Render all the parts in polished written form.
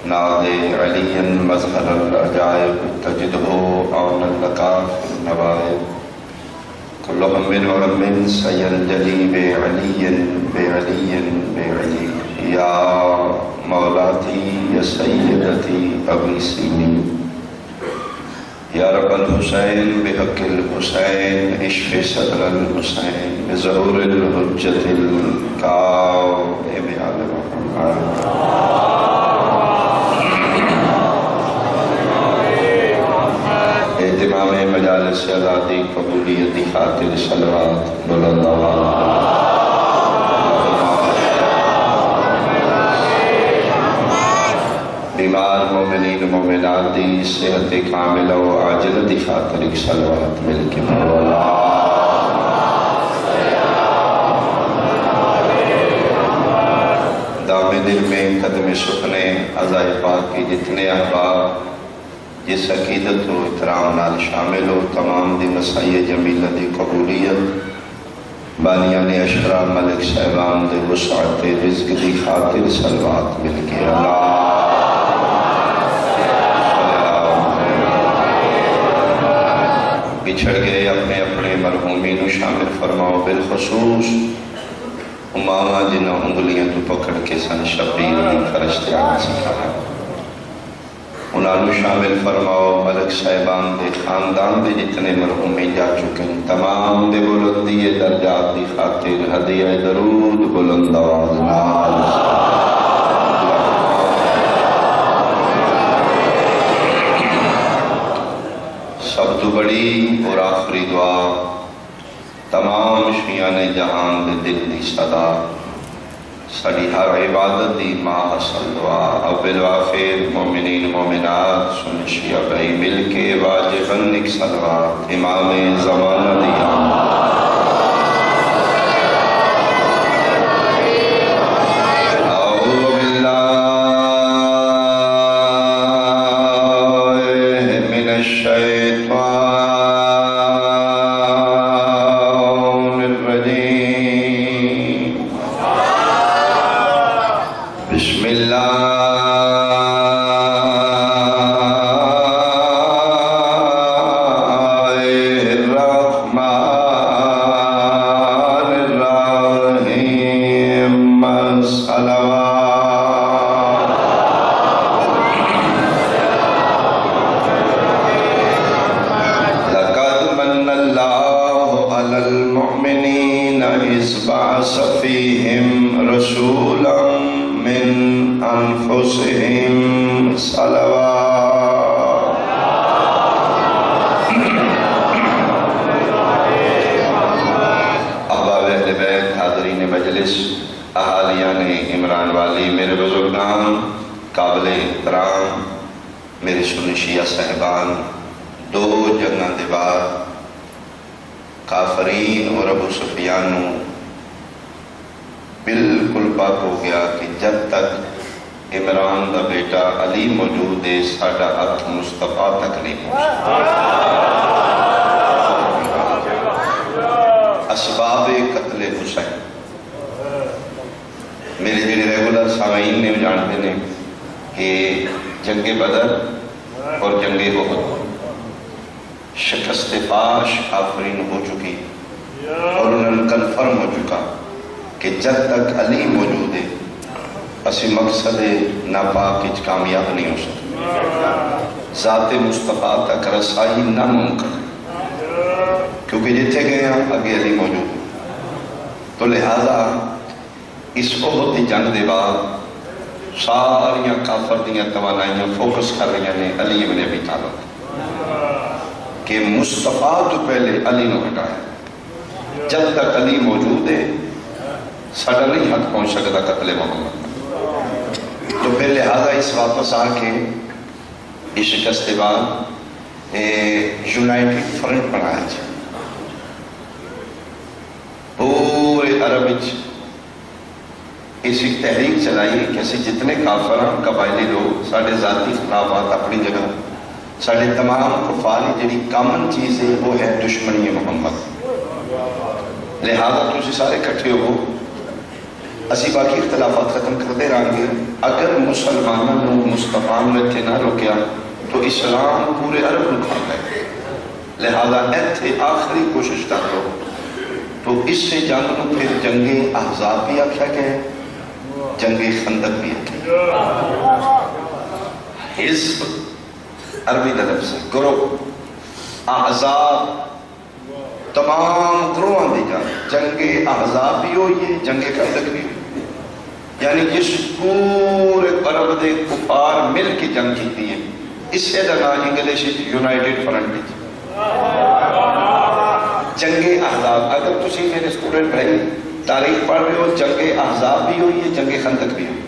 نادے علیا مظہر العجائب تجدہ عون اللقاء فی النوائب کل ہم وغم سینجلی بعلی بعلی یا مولاتی یا سیدتی ابی سینی یا رب الحسین بحق الحسین عشق صدر الحسین بظہور الحجت القائم علی محمد اہتمام مجالس آزادی قبولیت خاطر صلوات بلند آواز بیمار مومنین مومنات دی صحت کاملہ و عاجلہ دی خاطر ایک صلوات مل کے مولا دام دل میں قدم سکنے عزائے پاک کی جتنے احباب جس عقیدت و احترام نال شامل ہو تمام دی مسائی جمیلہ دی قبولیت بانیان اشرا ملک صاحبان دی وسعت رزق دی خاطر صلوات مل کے اللہ بچھڑ گئے اپنے اپنے مرحومین و شامل فرماؤ بالخصوص امامہ جنہوں انگلیاں تو پکڑ کے سن شبیر دی فرشتے آگا سکھانا انہوں شامل فرماؤ ملک صاحبان دے خاندان دے جتنے مرحومین جا چکے ہیں تمام دے بلندی درجات دی خاطر ہدیہ درود بلند آواز نال سب تو بڑی اور آخری دعا تمام شیعان جہان دے دل دی صدا ساڑی ہر عبادت دی ماں حسن دعا اول وآخر مومنین مومنات سن شیعہ بھائی مل کے واجباً ایک صلوات امام زمانہ دی آمد ذات مصطفیٰ تک رسائی ناممکن کیونکہ جتھے گئے ہیں آگے علی موجود تو لہذا اس احد دی جنگ دے بعد ساریاں کافر دیاں توانائیاں فوکس کر رہی ہیں علی ابن ابی طالب کہ مصطفیٰ تو پہلے علی نو ہٹائے جب تک علی موجود ہے ساڑھا نہیں حق پہنچ سکتا قتل محمد تو پھر لہذا اس واپس آکے اس شکست بعد یونائٹڈ فرنٹ بنایا جائے پورے عرب اس ایک تحریک چلائی کہ اسی جتنے کافران قبائلی لوگ ساڑھے ذاتی خلافات اپنی جگہ ساڑھے تمام کفاری جنہی کامن چیز ہے وہ ہے دشمنی محمد لہذا تو اسی سارے کٹھے ہو اسی باقی اختلافات ختم کرتے رہیں گے. اگر مسلمانوں مصطفیٰ نے اتنے نہ روکیا تو اسلام پورے عرب کو کھا گئے. لہذا ایتھے آخری کوشش کر لو. تو اس سے جنگ نو پھر جنگ احزاب بھی آکھا گیا، جنگ خندق بھی آکھا گیا. حزب عربی لفظ سے گروہ، احزاب تمام گروہاں دی جنگ احزاب بھی ہوئی ہے، جنگ خندق بھی ہوئی. یعنی جس پورے عرب دے کفار مل کے جنگ کیتی ہے. اس سے نام انگلش یونائٹڈ فرنٹ. جنگ احزاب اگر تسی میرے اسٹوڈنٹ بھائی تاریخ پڑھ رہے ہو، جنگ احزاب بھی ہوئی ہے، جنگ خندق بھی ہوئی.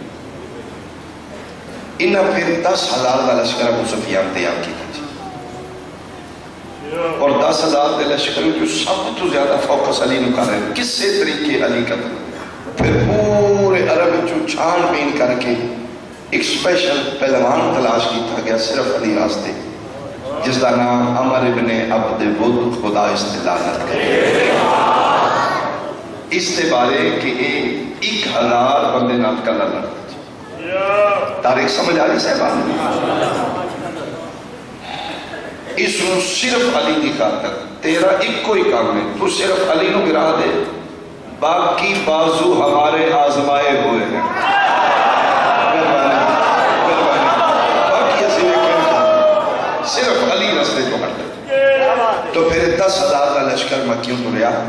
انہاں پھر 10,000 کا لشکر ابو سفیان تیار کیا جی. اور 10,000 کے لشکر جو سب تو زیادہ فوکس علی نو کر رہے ہیں کس سے طریقے علی کا. پھر پورے عرب جو چھان بین کر کے ایک سپیشل پہلوان تلاش کیتا گیا صرف علی راستے، جس کا نام عمر ابن عبد ود خدا استلانت کرے. اس سے بارے کہ 1,000 بندے نات کا لڑا. تاریخ سمجھ آ رہی صاحبان؟ اس نو صرف علی کی خاطر تیرا ایک کوئی کام ہے، تو صرف علی نو گرا دے، باقی بازو ہمارے آزمائے ہوئے ہیں. باقی ایسے صرف علی رستے کو ہٹے. تو پھر 10,000 کا لشکر مکیوں تو رہا.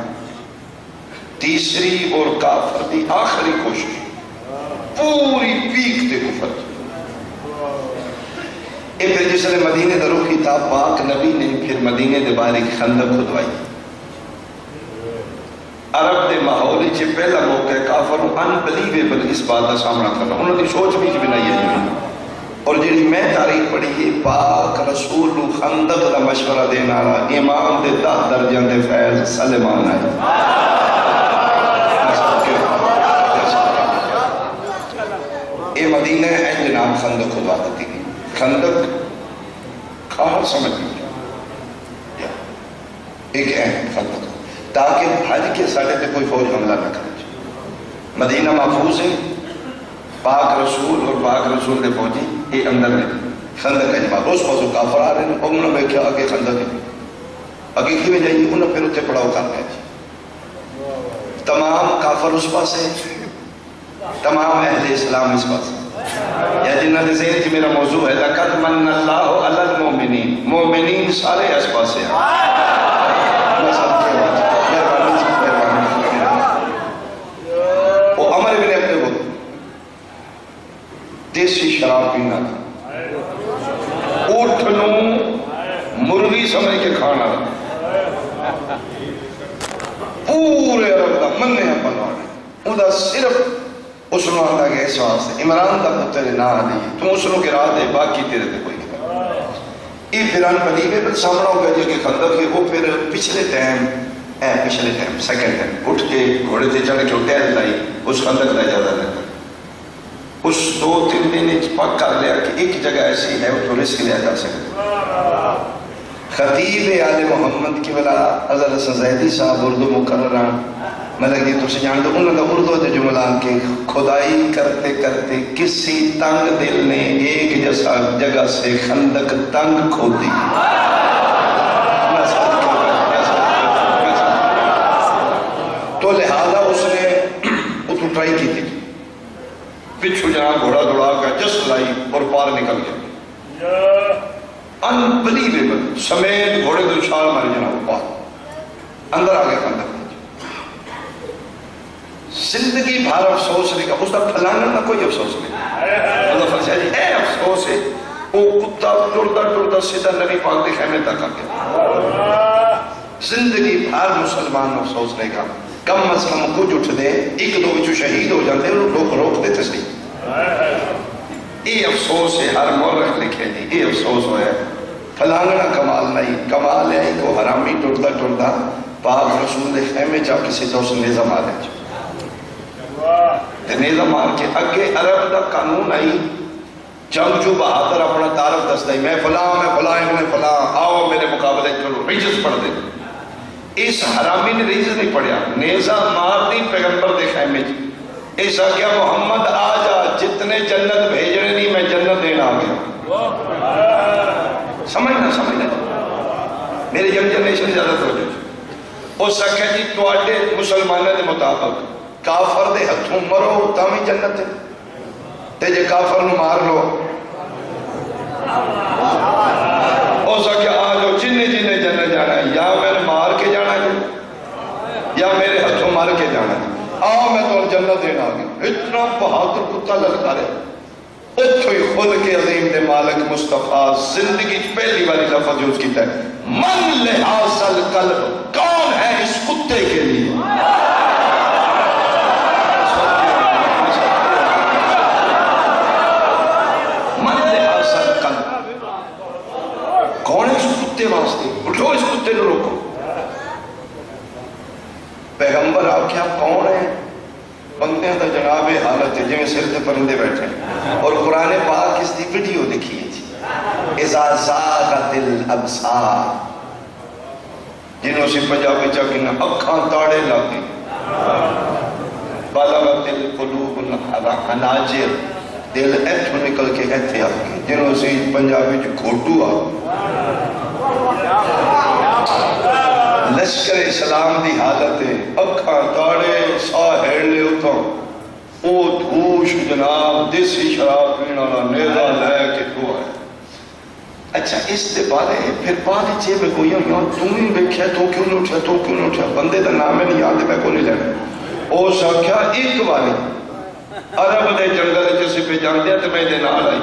تیسری اور کافر دی آخری کوشش پوری پیک تے کفر. اے پھر جس نے مدینے دا رخ کیتا، پاک نبی نے پھر مدینے دے باہر ایک خندق کھدوائی. عرب دے ماحول چ پہلا موقع کافر انبلیویبل اس بات کا سامنا کرنا، انہوں نے سوچ بھی نہیں ہے. اور جیڑی میں تاریخ پڑھی ہے، پاک رسول نو خندق دا مشورہ دینا رہا امام دے 10 درجان دے فیض سلیمان ہے. اے مدینہ ہے جناب خندق خدا دیتی گئی. خندق کھار سمجھ گئی ایک اہم خندق تاکہ بھاج کے ساڑھے تے کوئی فوج حملہ نہ کرے. مدینہ محفوظ ہے، پاک رسول اور پاک رسول دے فوجی یہ اندر ہے. خندق ہے جماعت روز پاسو کافر آ رہے ہیں، انہوں نے کیا آگے خندق ہے، آگے کی وجہ یہ انہوں نے پھر اتنے پڑاؤ کر رہے ہیں. تمام کافر اس پاس ہے، تمام اہل اسلام اس پاس ہے. یا جنہ دے ذہن کی میرا موضوع ہے لَقَدْ مَنَّ اللَّهُ عَلَى الْمُؤْمِنِينَ. مومنین سارے اس پاس ہیں. وہ عمر بن عبد ود دیسی شراب پینا تھا، اٹھنوں مرغی سمجھ کے کھانا تھا. پورے عرب دا مننے ہیں پلوانے وہ دا صرف اس نے آتا گیا اس واسطے عمران دا پتر نہ آدھی تو اس نے گرا دے باقی تیرے دے کوئی گرا. یہ پھران بنی میں پھر سامنا ہو گیا جو کہ خندق ہے. وہ پھر پچھلے ٹائم سیکنڈ ٹائم اٹھ کے گھوڑے تے چڑھ کے ٹہل لائی اس خندق دا اجازہ دیتا. اس 2-3 دن پک کر لیا کہ ایک جگہ ایسی ہے وہ تو رسک لیا جا سکتا. خطیب آل محمد کی ولا حضرت زیدی صاحب اردو مقرران مطلب یہ تو سے جان دو انہوں نے اردو دے جملان کے کھدائی کرتے کرتے کسی تنگ دل نے ایک جیسا جگہ سے خندق تنگ کھودی. تو لہذا اس نے اتو ٹرائی کی تھی، پچھو جہاں گھوڑا دوڑا کر جس لائی اور پار نکل گیا. انبلیویبل سمیت گھوڑے دو چھال مارے جناب پار اندر آگے خندق. زندگی بھار افسوس نہیں کا اس کا پھلانا نہ کوئی افسوس نہیں. اللہ فرشاہ جی اے افسوس ہے وہ کتا ٹوڑتا سیدھا نبی پاک دے خیمے تک آ گیا. زندگی بھار مسلمان افسوس نہیں کا. کم از کم کچھ اٹھ دے ایک دو بچو شہید ہو جاتے ہیں لوگ روک دیتے صحیح. یہ افسوس ہے ہر مورخ لکھے جی یہ افسوس ہویا پھلانا کمال نہیں. کمال ہے کو حرامی ٹوڑتا پاک رسول دے خیمے چاہ کسی دوست نیزہ مارے نیزہ مار کے اگے عرب دا قانون آئی جنگ جو بہادر اپنا تعارف دستا ہے میں فلاں ابن فلاں آؤ میرے مقابلے چلو ریجز پڑھ دے. اس حرامی نے ریجز نہیں پڑھیا، نیزہ مار دی پیغمبر دے خیمے ایسا کیا محمد آ جا، جتنے جنت بھیجنے نہیں میں جنت دینا آ گیا. سمجھنا میرے ینگ جنریشن زیادہ توجہ. اس آخیا جی تواڈے مسلمانوں کے مطابق کافر دے ہتھوں مرو تاوی جنت ہے، تے جے کافر نو مار لو. اس آخیا آ جاؤ جنہیں جنت جانا ہے، یا میں مار کے جانا ہے یا میرے ہتھوں مار کے جانا ہے. آؤ میں تو جنت دینا آ گیا. اتنا بہادر کتا للکارے. اتھو ہی خود کے عظیم دے مالک مصطفیٰ زندگی پہلی باری لفظ یوز کیتا ہے، من لحاظ القلب، کون ہے اس کتے کے لیے. من لحاظ القلب، کون ہے اس کتے واسطے. اٹھو اس کتے کو روکو. پیغمبر آپ کیا کون ہے؟ بندے تو جناب حالت ہے جنہیں سر تے پرندے بیٹھے ہیں. اور قرآن پاک اس دی ویڈیو دیکھیے جی، اذا زاغت الابصار، جنہوں سے پنجابی چاکینا اکھاں تاڑے لاتے، بلغت القلوب الحناجر، دل ایتھو نکل کے ایتھے آگے، جنہوں سے پنجابی جو گھوٹو لشکر اسلام دی حالت ہے، اکھاں تاڑے ساہ ہیڑ لے اتھوں، او دھوش جناب دیسی شراب پینا نیزہ لے کے تو ہے. اچھا اس دے بارے پھر بعد چے میں کوئی یہاں تم ہی بیکھیا تو کیوں نہیں اٹھا بندے دا نام ہے نہیں یاد ہے میں کو نہیں لینا. او ساکھیا ایک باری عرب دے جنگل جیسے پہ جان دیا تو میں دے نال آئی،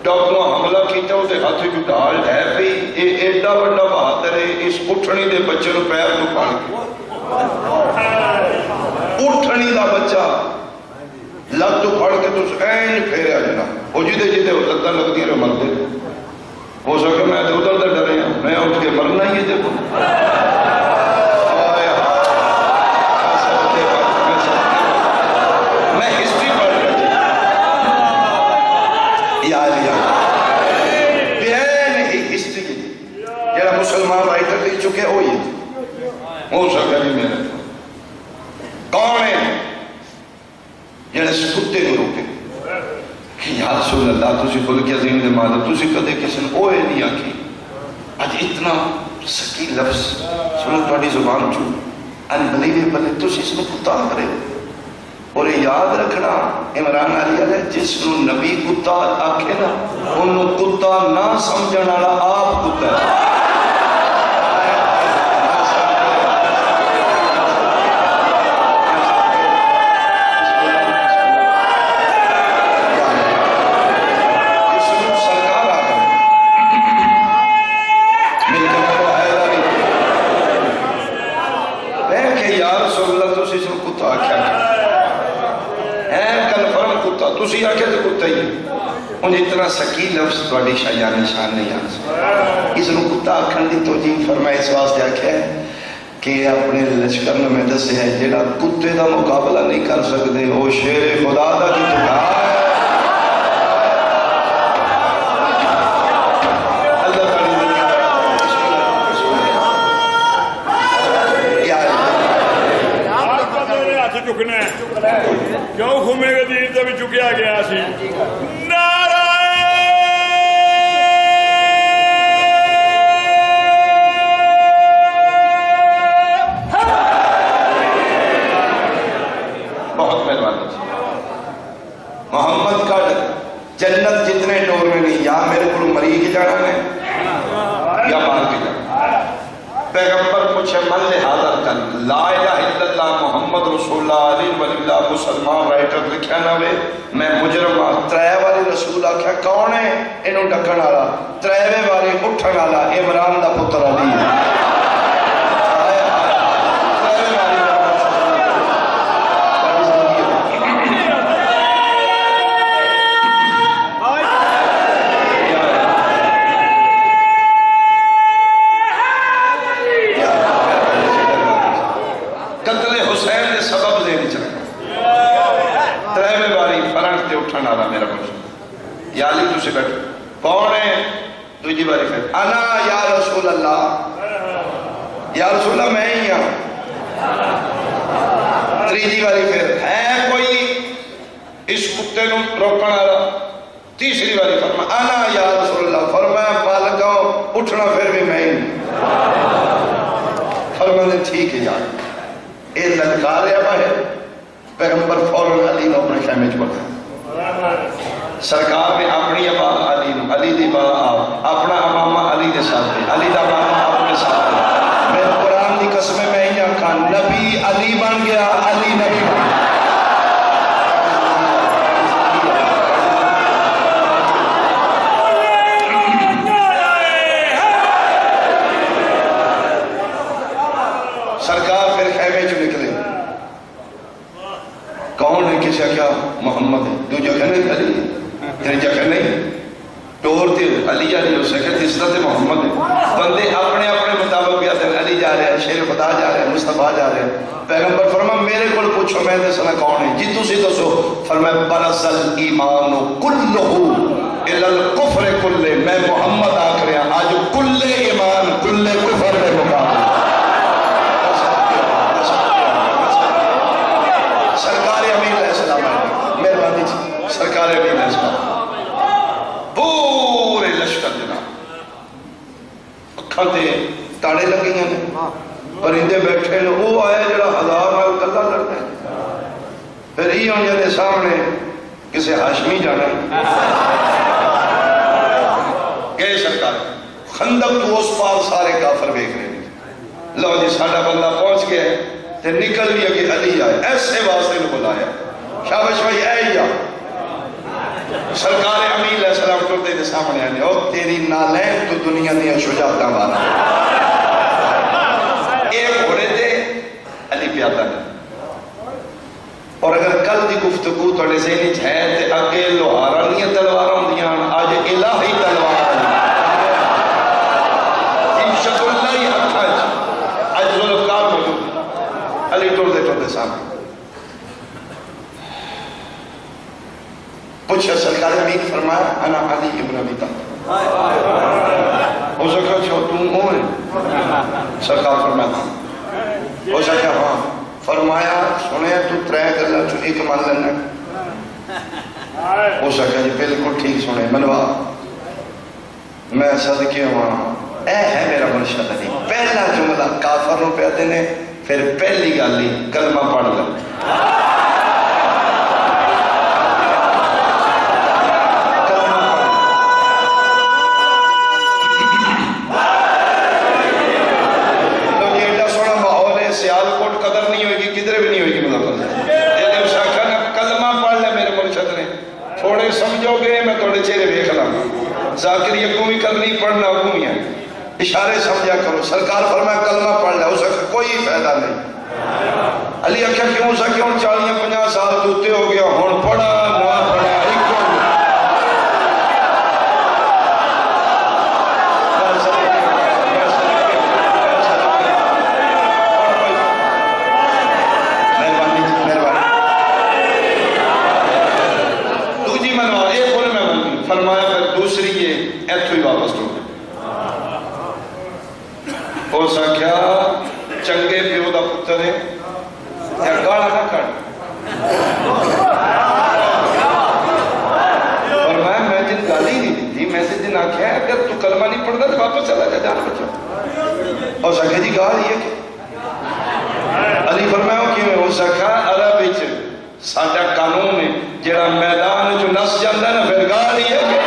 ڈاکوں حملہ کیتا اسے ہاتھ جو ڈال ہے بھی ایڈا بڑا بہادر ہے، اس اٹھنی دے بچے نو پیر کو پاڑ کے اٹھنی دا بچہ لگ تو پھڑ کے تو این پھیرے آ جنا وہ جیدے ہو لگتا لگتی ہے مر دے. ہو سکے میں تو ادھر ادھر ڈرے ہیں، میں اٹھ کے مرنا ہی ہے دیکھو. میں ہسٹری پڑھ رہا بین ہی ہسٹری جیڑا مسلمان رائٹر لکھ چکے وہ یہ ہو سکتا نہیں میرے کون ہے جیڑا اس کتے کو روکے کہ یا رسول اللہ تسی خلق عظیم دے مالا تسی کدے کسن اوئے نہیں آکی. آج اتنا سکی لفظ سنو توڑی زبان چھو انبلیویبل ہے، تسی اس میں کتا کرے. اور یاد رکھنا عمران علی علیہ جس نو نبی کتا آکھے نا انہوں کتا نہ سمجھنا آپ کتا ہے. اتنا سکی لفظ توڑی شایان نشان نہیں آنسا. اس نے کتا آکھن دی تو جی فرمائے اس واسطے آکھے کہ اپنے لشکر میں دسے ہے جیڑا کتے دا مقابلہ نہیں کر سکتے وہ شیر خدا دا کی تکا ہے. اللہ تعالی ہاتھ چکنا ہے کیوں خمے گا دیر تے بھی چکیا گیا سی. محمد کا جنت جتنے ڈور میں نہیں، یا میرے کو مری کی جانا ہے یا مار کی جانا. پیغمبر پوچھے من لحاظ کن لا الہ الا اللہ محمد رسول اللہ علیہ وآلہ مسلمان رائٹر لکھیا نہ وے میں مجرم ترے والے رسول آکھیا کون ہے انہوں ڈکن آلا ترے والے اٹھن آلا عمران دا پتر علی ہے. یا علی تو سے بیٹھو کون ہے دوجی باری پھر انا یا رسول اللہ، یا رسول اللہ میں ہی ہوں. تریجی باری پھر ہے کوئی اس کتے نو روکن والا تیسری باری فرمایا انا یا رسول اللہ، فرمایا پال گاؤ اٹھنا پھر بھی میں ہی فرمایا ٹھیک ہے یار اے للکاریا باہر پیغمبر فوراً علی نے اپنے خیمے چھوڑا سرکار نے اپنی ابا علی نو علی دی با آپ اپنا امامہ علی دے ساتھ علی دا امامہ اپنے ساتھ میں قرآن دی قسم میں ہی آنکھا نبی علی بن گیا علی نبی بن گیا سرکار پھر خیمے چو نکلے کون ہے کسی کیا محمد ہے دو جگہ نہیں علی تیری جگہ نہیں ٹور تھی علی علی ہو سکے تیسرت محمد ہے بندے اپنے اپنے مطابق بیاتے ہیں علی جا رہے ہیں شیر خدا جا رہے ہیں مصطفیٰ جا رہے ہیں پیغمبر فرمایا میرے کو پوچھو میں دے سنا کون ہے جی تسی تو سو فرمایا برسل ایمان کلہو الی الکفر کلے میں محمد آکھ رہا ہوں آج کلے ایمان کلے کفر میں مقابل سرکار امین علیہ السلام مہربانی جی سرکار امین علیہ السلام پورے لشکر جناب اکھاں تے تاڑے لگی ہیں پرندے بیٹھے ہیں وہ آئے جڑا ہزار نال گلا لڑتے ہیں پھر ہی ہوں جانے سامنے کسے ہاشمی جانا گئے سرکار خندق تو اس پار سارے کافر بیک رہے ہیں لو جی ساڑھا بندہ پہنچ گئے تے نکل بھی اگے علی آئے ایسے واسطے نے بلایا شابش بھائی اے یا سرکار امین علیہ السلام کرتے دے سامنے آنے اور تیری نالین تو دنیا دیا شجاعتاں بارا ایک گھوڑے دے علی پیادا ہے اور اگر کل دی گفتگو توڑے ذہنی ہے تے اگے لوہارا نہیں تلوار ہوں دیاں آج الہی تلوار انشاء اللہ ہی حقاج آج ذوالفقار موجود علی ٹوڑ دے سامنے پوچھا سرکار امین فرمایا انا علی ابن ابی طالب ہو سکا چھو تم ہوں سرکار فرمایا ہو سکا ہاں فرمایا سنے تو ترے گلا چو ایک مان لینا ہو سکا جی بالکل ٹھیک سنے منوا میں صدقے ہوں اے ہے میرا مرشد علی پہلا جملہ کافر نو پہ دینے پھر پہلی گالی کلمہ پڑھ لیں سمجھو گے میں توڑے چہرے بیکھ لاں ذاکر یہ کوئی کرنی پڑھنا حکومی ہے اشارے سمجھا کرو سرکار فرمایا کلمہ پڑھ لے اسے کوئی فائدہ نہیں علی اکھا کیوں سا کیوں 40-50 سال دوتے ہو گیا ہون پڑھا نہ پڑھا ہو سکیا چنگے پیو دا پتر ہے یا گاڑا نہ کر اور میں جن گالی نہیں دی میں سے جن آکھیا ہے اگر تو کلمہ نہیں پڑھتا تو واپس چلا جا جان بچا ہو سکیا جی گاڑی ہے کہ علی فرمایا کہ میں ہو سکیا عرب اچھ ساڑھا قانون ہے جڑا میدان جو نس جاندہ ہے نا پھر گاڑی ہے کہ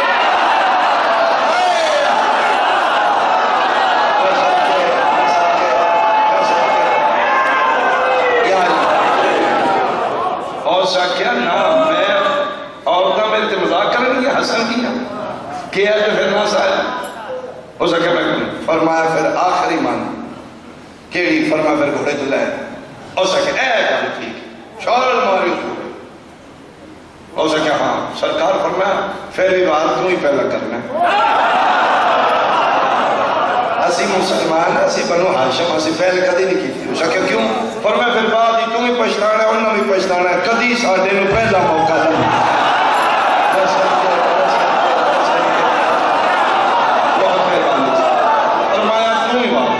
کیا نا میں عورتہ میرے تے مذاق کرنے گیا حسن کیا کیا تو پھر نہ سائے ہو سکے میں کرنے فرمایا پھر آخری مان کیڑی فرمایا پھر گھوڑے دلائے ہو سکے اے بھائی ٹھیک شال ماری اس گھوڑے ہو سکے ہاں سرکار فرمایا پھر بھی بات تو ہی پہلا کرنا اسی مسلمان اسی بنو ہاشم اسی پہلے کدی نہیں کی تھی ہو سکے کیوں فرمایا پھر بات ہی تم ہی پچھتانا ہے انہوں بھی پچھتانا ہے کدی ساڑھے نو پہلا موقع نہیں فرمایا تم ہی بات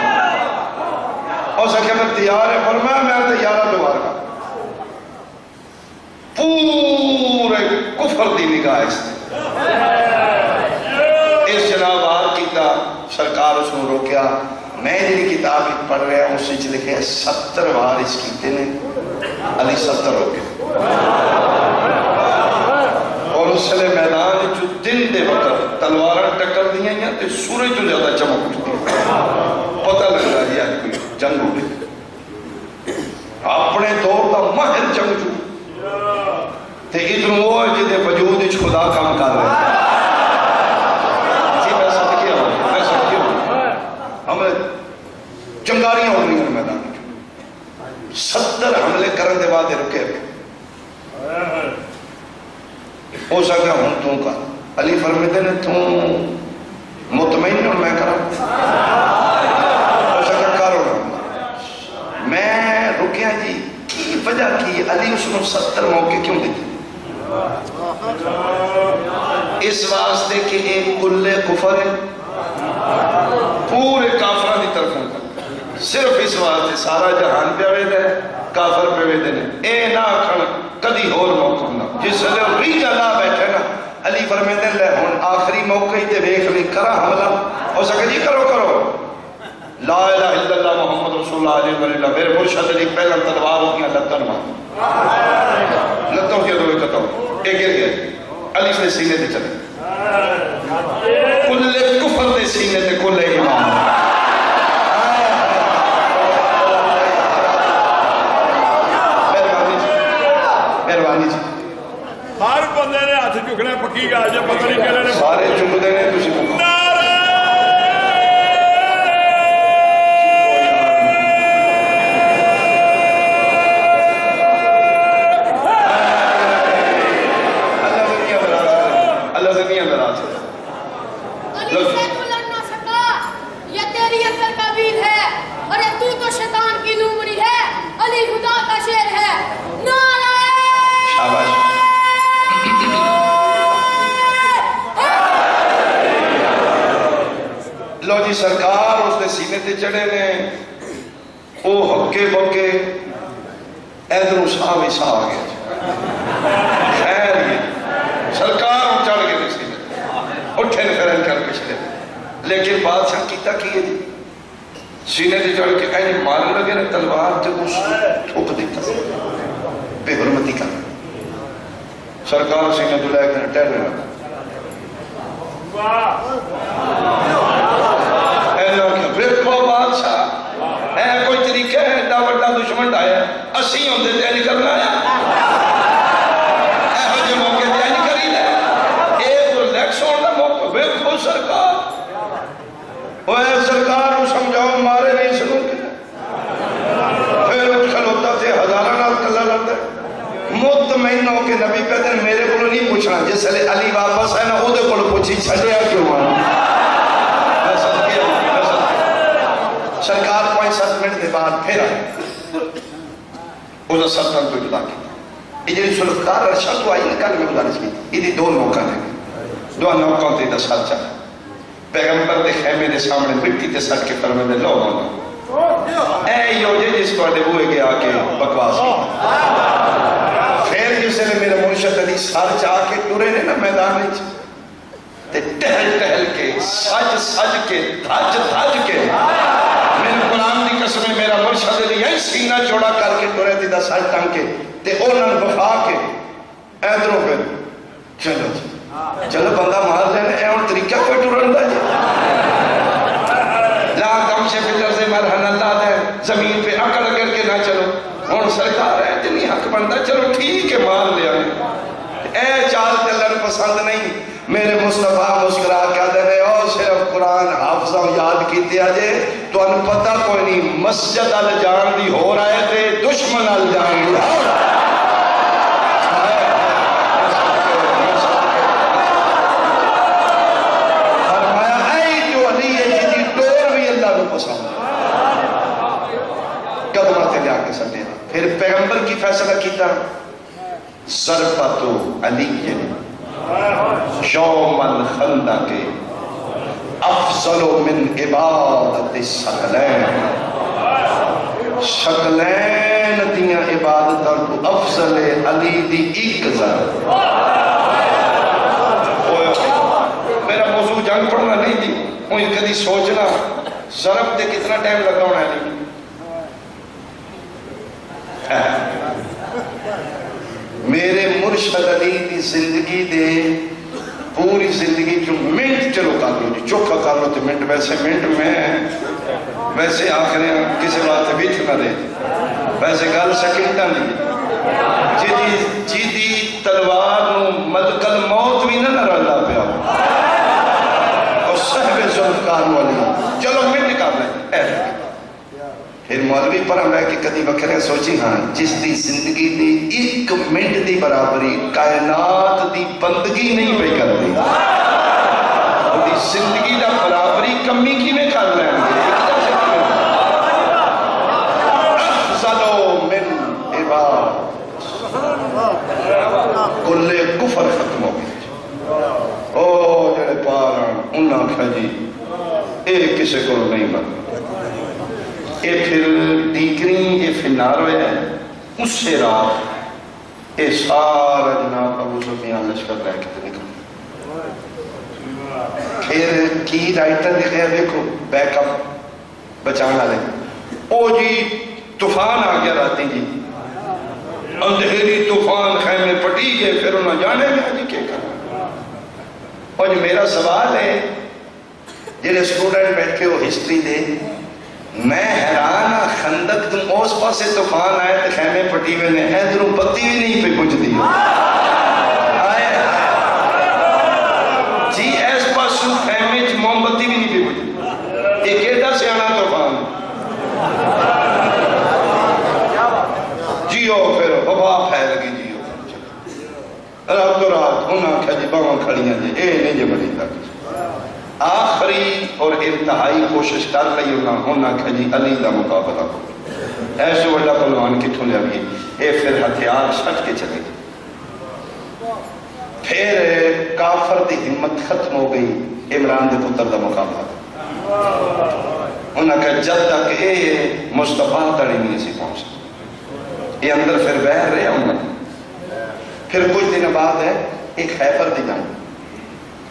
ہو سکے میں تیار ہے فرمایا میں تیارہ دوبارہ پورے کفر دی نگاہ اس جناب آر کیتا سرکار اس نے روکیا میں جنہی کتاب پڑھ رہا ہوں اس نے لکھے 70 وارث کیتے نے علی 70 ہو گئے اور اس لئے میدان جو دن دے وقت تلوارہ ٹکر دیا یا تے سورج جو زیادہ چمک اٹھتی پتہ لگ رہا ہے کوئی جنگ ہو گئی اپنے دور کا مہر جنگجو تے ادھر وہ جدے وجود اچھ خدا کام کر رہے ہیں چنگاریاں ہو رہی ہیں میدان 70 حملے کرن دے بعد رکے ہو سکتا ہوں تو کا علی فرمیدے نے تو مطمئن ہوں میں کرا ہو سکتا کارو رہا میں رکیا جی کی وجہ کی علی اس نے 70 موقع کیوں دیتے اس واسطے کہ ایک کل کفر ہے پورے کافران دی طرف ہوتا صرف اس واسطے سارا جہان پہ آوے دے کافر پہ آوے دے اے نا کھڑ کدی ہور موقع نا جس لئے ریج اللہ بیٹھے نا علی فرمیدے لے ہون آخری موقع ہی تے بیک لی کرا حملہ ہو سکے جی کرو لا الہ الا اللہ محمد رسول اللہ علیہ وآلہ میرے مرشد علی پہلا تلوار ہو گیا لتن ماں لتوں کے دوئے کتوں ایک گر گئے علی سے سینے دے چلے کل کفر دے سینے دے کل ایمان مہربانی جی ہر بندے نے ہاتھ چکنے پکی گا جب پتہ نہیں کرنے سارے چک دینے تجھے پکا سرکار اس نے سینے تے چڑھے نے او ہکے بکے ایدروں ساوی سا آگیا خیر یہ سرکار چڑھ گئے سینے اٹھے نفرین کر پچھلے لیکن بادشاہ کیتا کیے دی سینے تے چڑھ کے این مارن لگے نے تلوار تے اس ٹھوک دیتا بے حرمتی کا سرکار سینے تو لے کر ٹہرنے لگا ویکھو بادشاہ اے کوئی طریقہ ہے ایڈا وڈا دشمن آیا اسی ہوندے تے نہیں کرنا آیا اے ہو جو موقع تے نہیں کری لے ایک ریلیکس ہونے دا موقع ویکھو سرکار اوے سرکار کو سمجھاؤ مارے نہیں سنوں گے پھر اٹھ کھلوتا تھے ہزارہ نال کلا لڑتا مطمئن ہو کہ نبی کہتے ہیں میرے کو نہیں پوچھنا جس لئے علی واپس ہے نا او دے کو پوچھی چھڑے ہیں کیوں آنا سرکار 5-7 منٹ دے بعد پھر آئے اوزا سلطان کو جدا کی یہ جنہی سلطکار ارشاد تو آئی نکال میں گزارش کی یہ دی 2 موقع نے 2 موقع تے دا ساتھ چاہا پیغمبر دے خیمے دے سامنے مٹی تے ساتھ کے فرمے دے لو ہونا اے یوجے جس کو اڈے ہوئے گیا کہ بکواس کی پھر جسے نے میرے مرشد علی سار چاہ کے ٹورے نے نا میدان میں تے ٹہل ٹہل کے سج سج کے دھج دھج کے میرے قرآن دی قسمیں میرا مرشد علی یہی سینہ جوڑا کر کے ٹورے تھی دا سج ٹنگ کے تے اونن بفا کے ایدروں پہ چلو بندہ مار لینے ایون طریقہ کوئی ٹورن دا جی لا کم سے فلر سے مرحن اللہ دے زمین پہ اکڑ کر کے نہ چلو اور سرکار ہے اتنی حق بندہ چلو ٹھیک ہے مار لیا اے چال چلن پسند نہیں میرے مصطفیٰ مسکرا کیا دے رہے ہو صرف قرآن حافظہ یاد کی دیا جے تو ان پتہ کوئی نہیں مسجد الجان دی ہو رہے تھے دشمن الجان دی ہو رہے فرمایا اے جو علی ہے جی ٹور بھی اللہ کو پسند قدمہ تے لیا کے سکتے پھر پیغمبر کی فیصلہ کیتا ضربتو علی یوم الخندق افضل من عبادت الثقلین شکلین دیاں عبادتاں تو افضل علی دی ایک ذات. میرا موضوع جنگ پڑھنا نہیں دی، مجھے کدی سوچنا ضرب دے کتنا ٹائم لگا ہونا ہے. میرے مرشد علی دی زندگی دے پوری زندگی جو منٹ چلو کر لو جی چوکھا کر لو تو منٹ ویسے منٹ میں ویسے آخر کسی بات بیٹھ نہ دے ویسے گل سیکنڈاں دی جیدی تلوار نو ملکل موت بھی نہ رلدا پیا اور صحب ذوالفقار والی چلو منٹ کر لیں. پھر مولوی پر ہم کہ کدی وکھرے سوچی ہاں جس دی زندگی دی ایک منٹ دی برابری کائنات دی بندگی نہیں پہ کر دی دی زندگی دا برابری کمی کی میں کر لیں گے. افضلو من عباد کل کفر ختم ہو گئی. او جڑے پاران انہاں کھا جی ایک کسے کو نہیں بن اے پھر دیکریں یہ فنار ہوئے ہیں اس سے رات اے سارا جناب ابو سفیان لشکر رہ کے نکل. پھر کی رائٹر دکھے دیکھو بیک اپ بچانا لے او جی طوفان آ گیا راتی جی اندھیری طوفان خیمے پٹی گئے پھر انہوں جانے گیا جی کیا کرنا. اور جو میرا سوال ہے جنہیں اسٹوڈنٹ بیٹھ کے وہ ہسٹری دے میں حیران خندق تم اس پاسے طوفان آئے تو خیمے پٹی ہوئے نے حیدروں بتی بھی نہیں پہ کچھ دی آئے جی ایس پاسوں خیمے چ موم بتی بھی نہیں پہ کچھ ایک ایڈا سے آنا طوفان جیو پھر وبا پھیل گئی جیو رات تو رات انہاں کھا جی باواں کھڑیاں جی اے نہیں جی بڑی تک آخری اور انتہائی کوشش کر رہی ہونا کہ جی علی دا مقابلہ کو ایسے وڈا پلوان کتوں لیا بھی اے پھر ہتھیار سٹ کے چلے گئے. پھر کافر دی ہمت ختم ہو گئی عمران دے پتر دا مقابلہ انہاں کہ جب تک اے مصطفیٰ تڑی نہیں سی پہنچا یہ اندر پھر بہر رہے ہوں. پھر کچھ دن بعد ہے ایک خیبر دی جان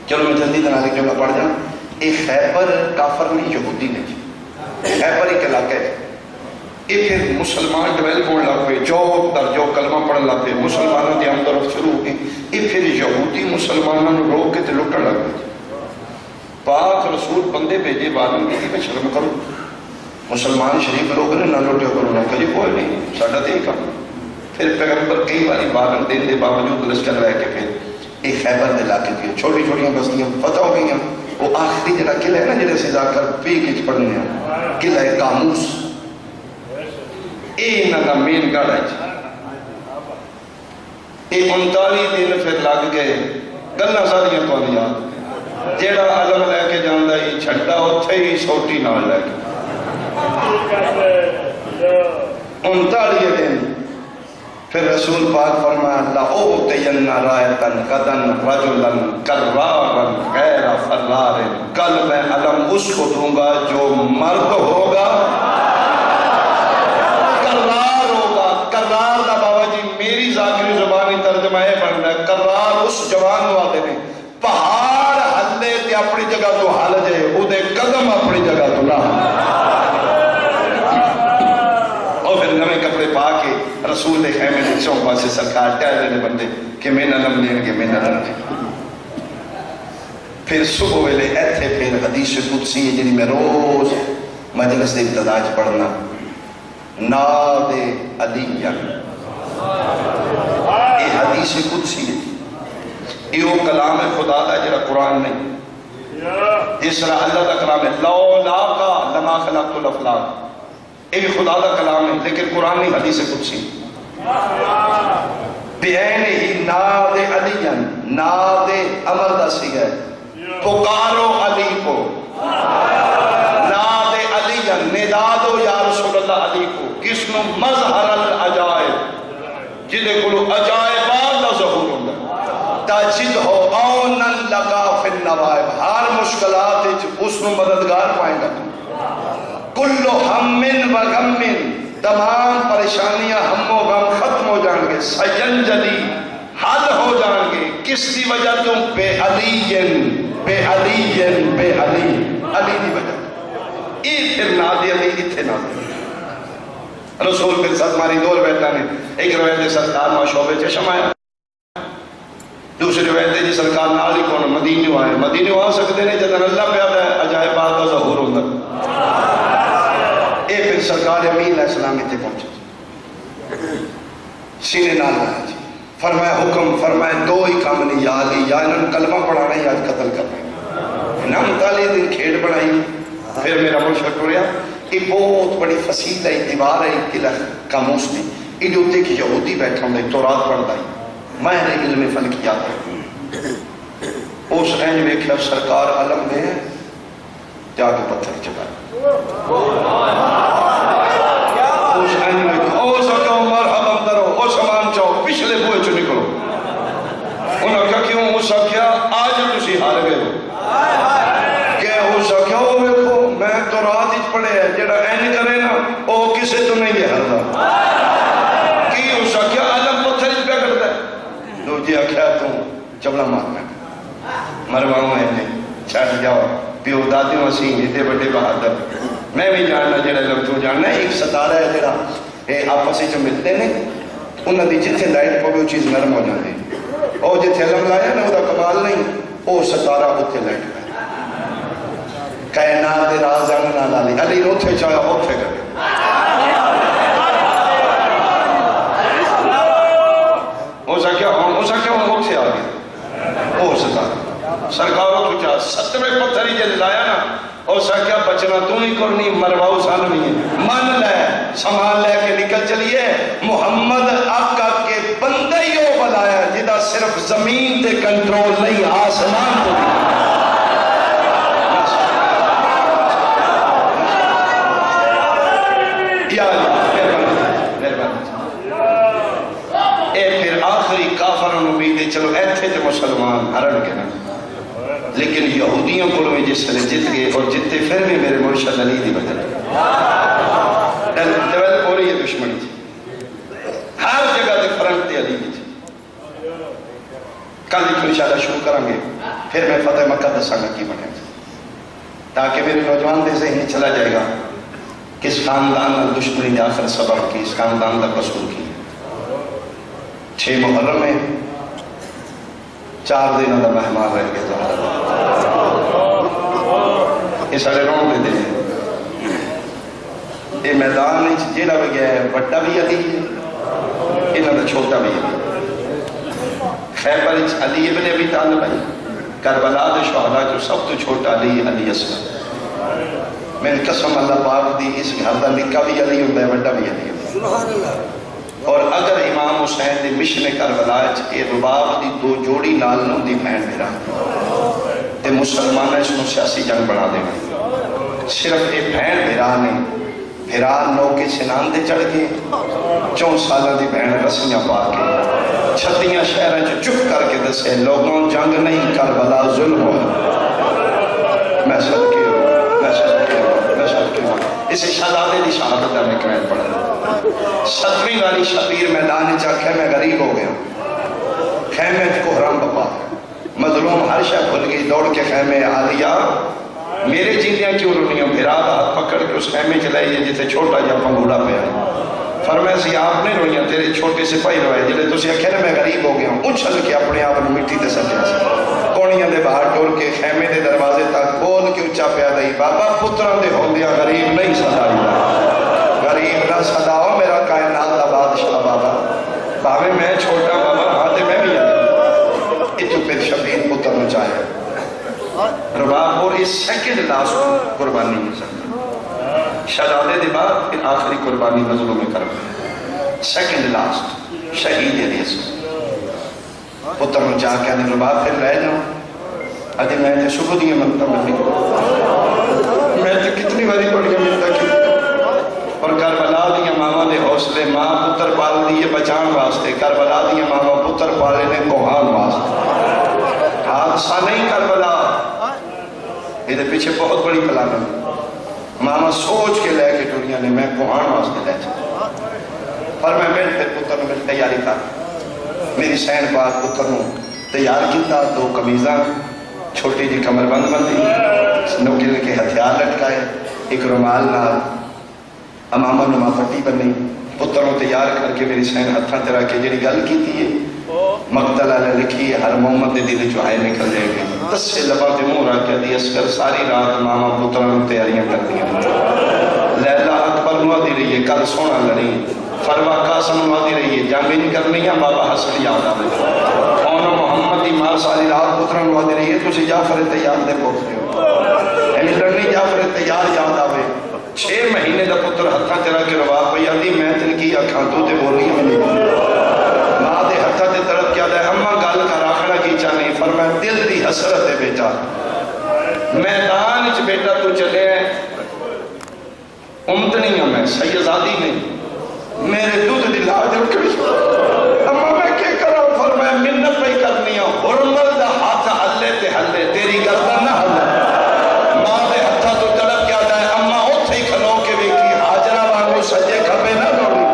چلو میں جلدی تنازع جملہ پڑھ جانا. ایک خیبر کافر نہیں یہودی نہیں خیبر ایک علاقہ ہے. یہ پھر مسلمان ڈویلپ ہونے لگ پہ جو در جو کلمہ پڑھ لگ پہ مسلمانوں کے اندر شروع ہوئی یہ پھر یہودی مسلمانوں نے روک کے لٹن لگ پہ. پاک رسول بندے بھیجے بعد میں کہ شرم کرو مسلمان شریف لوگ نے نہ لوٹے کرو نہ کہ کوئی نہیں ساڈا تے کام. پھر پیغمبر کئی باری باغن دین دے باوجود لشکر رہ کے پھر ایک خیبر دے علاقے کی چھوٹی چھوٹیاں بستیاں فتح ہو گئی ہیں. وہ آخری جڑا قلعہ ہے نا جڑے سے جا کر پی کچھ پڑھنے ہیں قلعہ قاموس اے انہاں دا مین گڑھ ہے. یہ 39 دن پھر لگ گئے گلاں ساریاں تو یاد جیڑا علم لے کے جاندا ہی چھڈا اوتھے ہی سوٹی نال لے کے 39 دن پھر رسول پاک فرمایا لَأُعْطِيَنَّ رَائِتًا غَدًا رَجُلًا كَرَّارًا غَيْرَ فَرَّارٍ کل میں علم اس کو دوں گا جو مرد ہوگا کرار ہوگا. کرار دا بابا جی میری ذاکری زبانی ترجمہ ہے بننا ہے کرار اس جوان والے نے پہاڑ ہلے تے اپنی جگہ تو ہل جائے او دے قدم اپنی جگہ تو نہ اور پھر نمیں کپڑے پا کے رسول دے خیمے دے چوپا سے سرکار ٹہلے نے بندے کہ میں نلم لیں گے میں نلم لیں گے. پھر صبح ویلے ایتھے پھر حدیث قدسی ہے جنہی میں روز مجلس دے ابتداج پڑھنا ناد علی یہ حدیث قدسی ہے یہ وہ کلام خدا دا جرا قرآن نہیں جس طرح اللہ دا کلام ہے لولا کا لما خلقت الافلاک یہ خدا دا کلام ہے لیکن قرآن نہیں حدیث قدسی بین ہی ناد علی ناد امر دا سی ہے پکارو علی کو ناد علی ندادو یا رسول اللہ علی کو کس نو مظہر العجائب جدے کلو عجائبات دا ظہور ہوندہ تاجد ہو اونن لگا فی النوائب ہر مشکلات اس نو مددگار پائیں گا کلو ہمن و غمن تمام پریشانیاں ہم و غم ختم ہو جان گے، سینجلی حل ہو جان گے. کس دی وجہ تو بے علی دی وجہ. یہ پھر نادی علی اتھے نادی رسول پھر ساتھ ماری دور بیٹھا نے. ایک روایت سرکار ماں شعبے چشم آیا، دوسری روایت جی سرکار نال ہی کون مدینہ آئے. مدینہ آ سکتے ہیں جدن اللہ پیادا ہے عجائب بات کا ظہور ہوتا. اے پھر سرکار امین علیہ السلام اتنے پہنچے، سینے نال آیا جی. فرمایا حکم، فرمایا دو ہی کام نہیں، یا علی یا انہوں کلمہ پڑھانا یا قتل کرنا. نام تالی دن کھیڑ بڑھائی. پھر میرا مرشد ٹوریا یہ بہت بڑی فصیل ہے، دیوار ہے قلعہ کاموس نے. یہ جو ہوتے کہ یہودی بیٹھا ہوں دے تورات پڑھتا ہے، ماہر علم فلکیات ہے. اس رینج میں کہ سرکار علم میں جا کے پتھر چکا. اس رینج میں کہ او سکو مرحبا درو، او سامان چاہو پچھلے بوئے چو نکلو. انہوں نے کہا کیوں؟ ہو سکیا آج تسی ہار گئے ہو. کہ ہو سکیا ہو ویکھو میں تو رات ہی پڑھے ہے جڑا این کرے نا او کسے تو نہیں ہے ہردا. کی ہو سکیا علم پتھر اس پہ کرتا ہے. دو جی آکھیا تم چبلا مارنا مرواؤں ہے نے چھٹ جاؤ پیو دادی مسیح اتنے بڑے بہادر. میں بھی جاننا جڑا لوگ تو جاننا ایک ستارہ ہے جڑا آپس جو ملتے ہیں انہوں نے جتنے لائٹ پہ وہ چیز نرم ہو جاتی. اور جتنے علم لایا نا وہ دا کمال نہیں، وہ ستارہ اتنے لائٹ پہ کائنات دے راز آننا لالی. علی روتھے چاہیا ہوتھے کرے. ہو سکیا ہم ہوتھے آگے وہ ستارہ سرکاروں تو چاہ 7ویں پتھر ہی جل لایا نا. ہو سکیا بچنا تو نہیں کرنی مرواؤ سانوی ہے. من لے سامان لے کے نکل چلیے. محمد آقا کے بندے ہی ہو بلایا جدہ صرف زمین تے کنٹرول نہیں آسمان کو بھی. اے پھر آخری کافروں امیدیں چلو ایتھے تے مسلمان ہرن کے نا. لیکن یہودیوں کو میں جس سے جت گئے اور جتنے پھر بھی میرے مرشد علی دی بدل ڈیولپ ہو رہی ہے دشمنی تھی ہر جگہ دے فرنٹ تے علی دی تھی. کل ایک انشاءاللہ شروع کریں گے پھر میں فتح مکہ دساں گا کی بنے تاکہ میرے نوجوان دے ذہن چلا جائے گا کس خاندان نے دشمنی نے آخر سبب کی، اس خاندان کا قصور کی. 6 محرم میں 4 دن دا مہمان رہ گیا یہ سارے رون دے دے. یہ میدان میں جیڑا بھی گیا ہے بڑا بھی علی ہے انہوں نے چھوٹا بھی علی. خیبر علی ابن ابی طالب ہے. کربلا دے شہداء جو سب تو چھوٹا علی علی اصغر. میں قسم اللہ پاک دی اس گھر دا نکا بھی علی ہوتا ہے بڑا بھی علی ہوتا ہے. اور اگر امام حسین دی مشن کربلا اے رباب دی 2 جوڑی نال نوں دی بہن میرا تے مسلمان اس کو سیاسی جنگ بنا دے گا. صرف اے بہن میرا نے پھرا نو کے سنان دے چڑھ کے 4 سالہ دی بہن رسیاں پا کے 36 شہریں جو چپ کر کے دسے لوگوں جنگ نہیں کربلا ظلم ہو. میں صدقے ہوں میں صدقے ہوں میں صدقے ہوں. اسے شہزادے دی شہادت ہے میں کمین پڑھا 7ویں والی شبیر میدان چاکھے میں غریب ہو گیا. خیمے کو حرام بپا مظلوم ہر شاہ بھل گئی دوڑ کے خیمے عالیہ میرے جیندیاں کیوں رونیاں بھیرا ہاتھ پکڑ کے اس خیمے چلائیے جتے چھوٹا جا پنگوڑا پہ آئے. فرمایا سی آپ نے رویاں تیرے چھوٹے سپاہی روائے جلے تو سی اکھے میں غریب ہو گیا ہوں. اچھل کے اپنے آپ مٹی تے سجا سا کونیاں دے باہر ٹور کے خیمے دے دروازے تک بول کے اچھا پہ آدھائی بابا پتران دے ہوں دیا غریب نہیں صدائی غریب نہ صداؤ میرا کائنات دا بادشاہ بابا باوے میں چھوٹا بابا ہاتھے میں بھی آدھا اتو پھر شبیر پتر نو چاہے رباب اور اس سیکنڈ لاسٹ قربانی نہیں سکتا. شہزادے دے بعد پھر آخری قربانی نظروں میں کرو سیکنڈ لاسٹ شہید علی اصغر پتر نو چاہ کے آنے رباب پھر رہ جاؤں. آدھے میں تے شکر دیئے منتا ملنے کو میں تے کتنی باری پڑھیا ملتا کی اور کربلا دیا ماما دے حوصلے ماں پتر پال دیئے بچان واسطے کربلا دیا ماما پتر پالے نے کوہان واسطے. حادثہ نہیں کربلا یہ پیچھے بہت بڑی پلانہ ماما سوچ کے لے کے ٹوریاں نے میں کوہان واسطے لے چاہتا فرمایا میں پھر پتر میں تیاری کر میری سین پاک پتر تیار کیتا 2 قمیضاں چھوٹی جی کمر بند بندی نوکر کے ہتھیار لٹکائے ایک رومال نال امامہ نما پٹی بنی پتروں تیار کر کے میری سین ہتھاں تیرا کے جڑی گل کی تھی مقتل علیہ لکھی ہر محمد دے دل چوہائے نکل جائے گی 10 سے لبا تے منہ رکھ دی اسکر ساری رات ماما پتروں تیاریاں کر دیا لیلہ اکبر نوا دی رہی ہے کل سونا لڑی فروا قاسم نوا دی رہی ہے جامعین کرنی ہے بابا حسن یاد آئے اونا محمد دی ماں ساری رات پتروں نوا دی رہی ہے تو سی جعفر تیار دے پوکھتے ہو ایمی لڑنی جعفر تیار یاد آئے 6 مہینے دا پتر ہتھاں تیرا کے روا پہ یادی میں تن کی اکھاں تو تے بول رہی ہوں ماں دے ہتھاں تے طرف کیا دے اممہ گال کا راکھنا کی چاہنے فرمائے دل دی حسرت ہے بیٹا میدان اچھ بیٹا تو چلے امتنی ہوں میں سیدزادی نہیں میرے دودھ دی لاج رکھوش اممہ میں کیا کرا فرمائے منت پہ کرنی ہوں حرمل دا ہاتھ حلے تے حلے تیری گردہ نہ حلے ماں دے ہتھاں تو طرف کیا دے اممہ ہوتے ہی کھلو کے بیکی حاجرہ وانگو سجے کھبے نہ دوڑی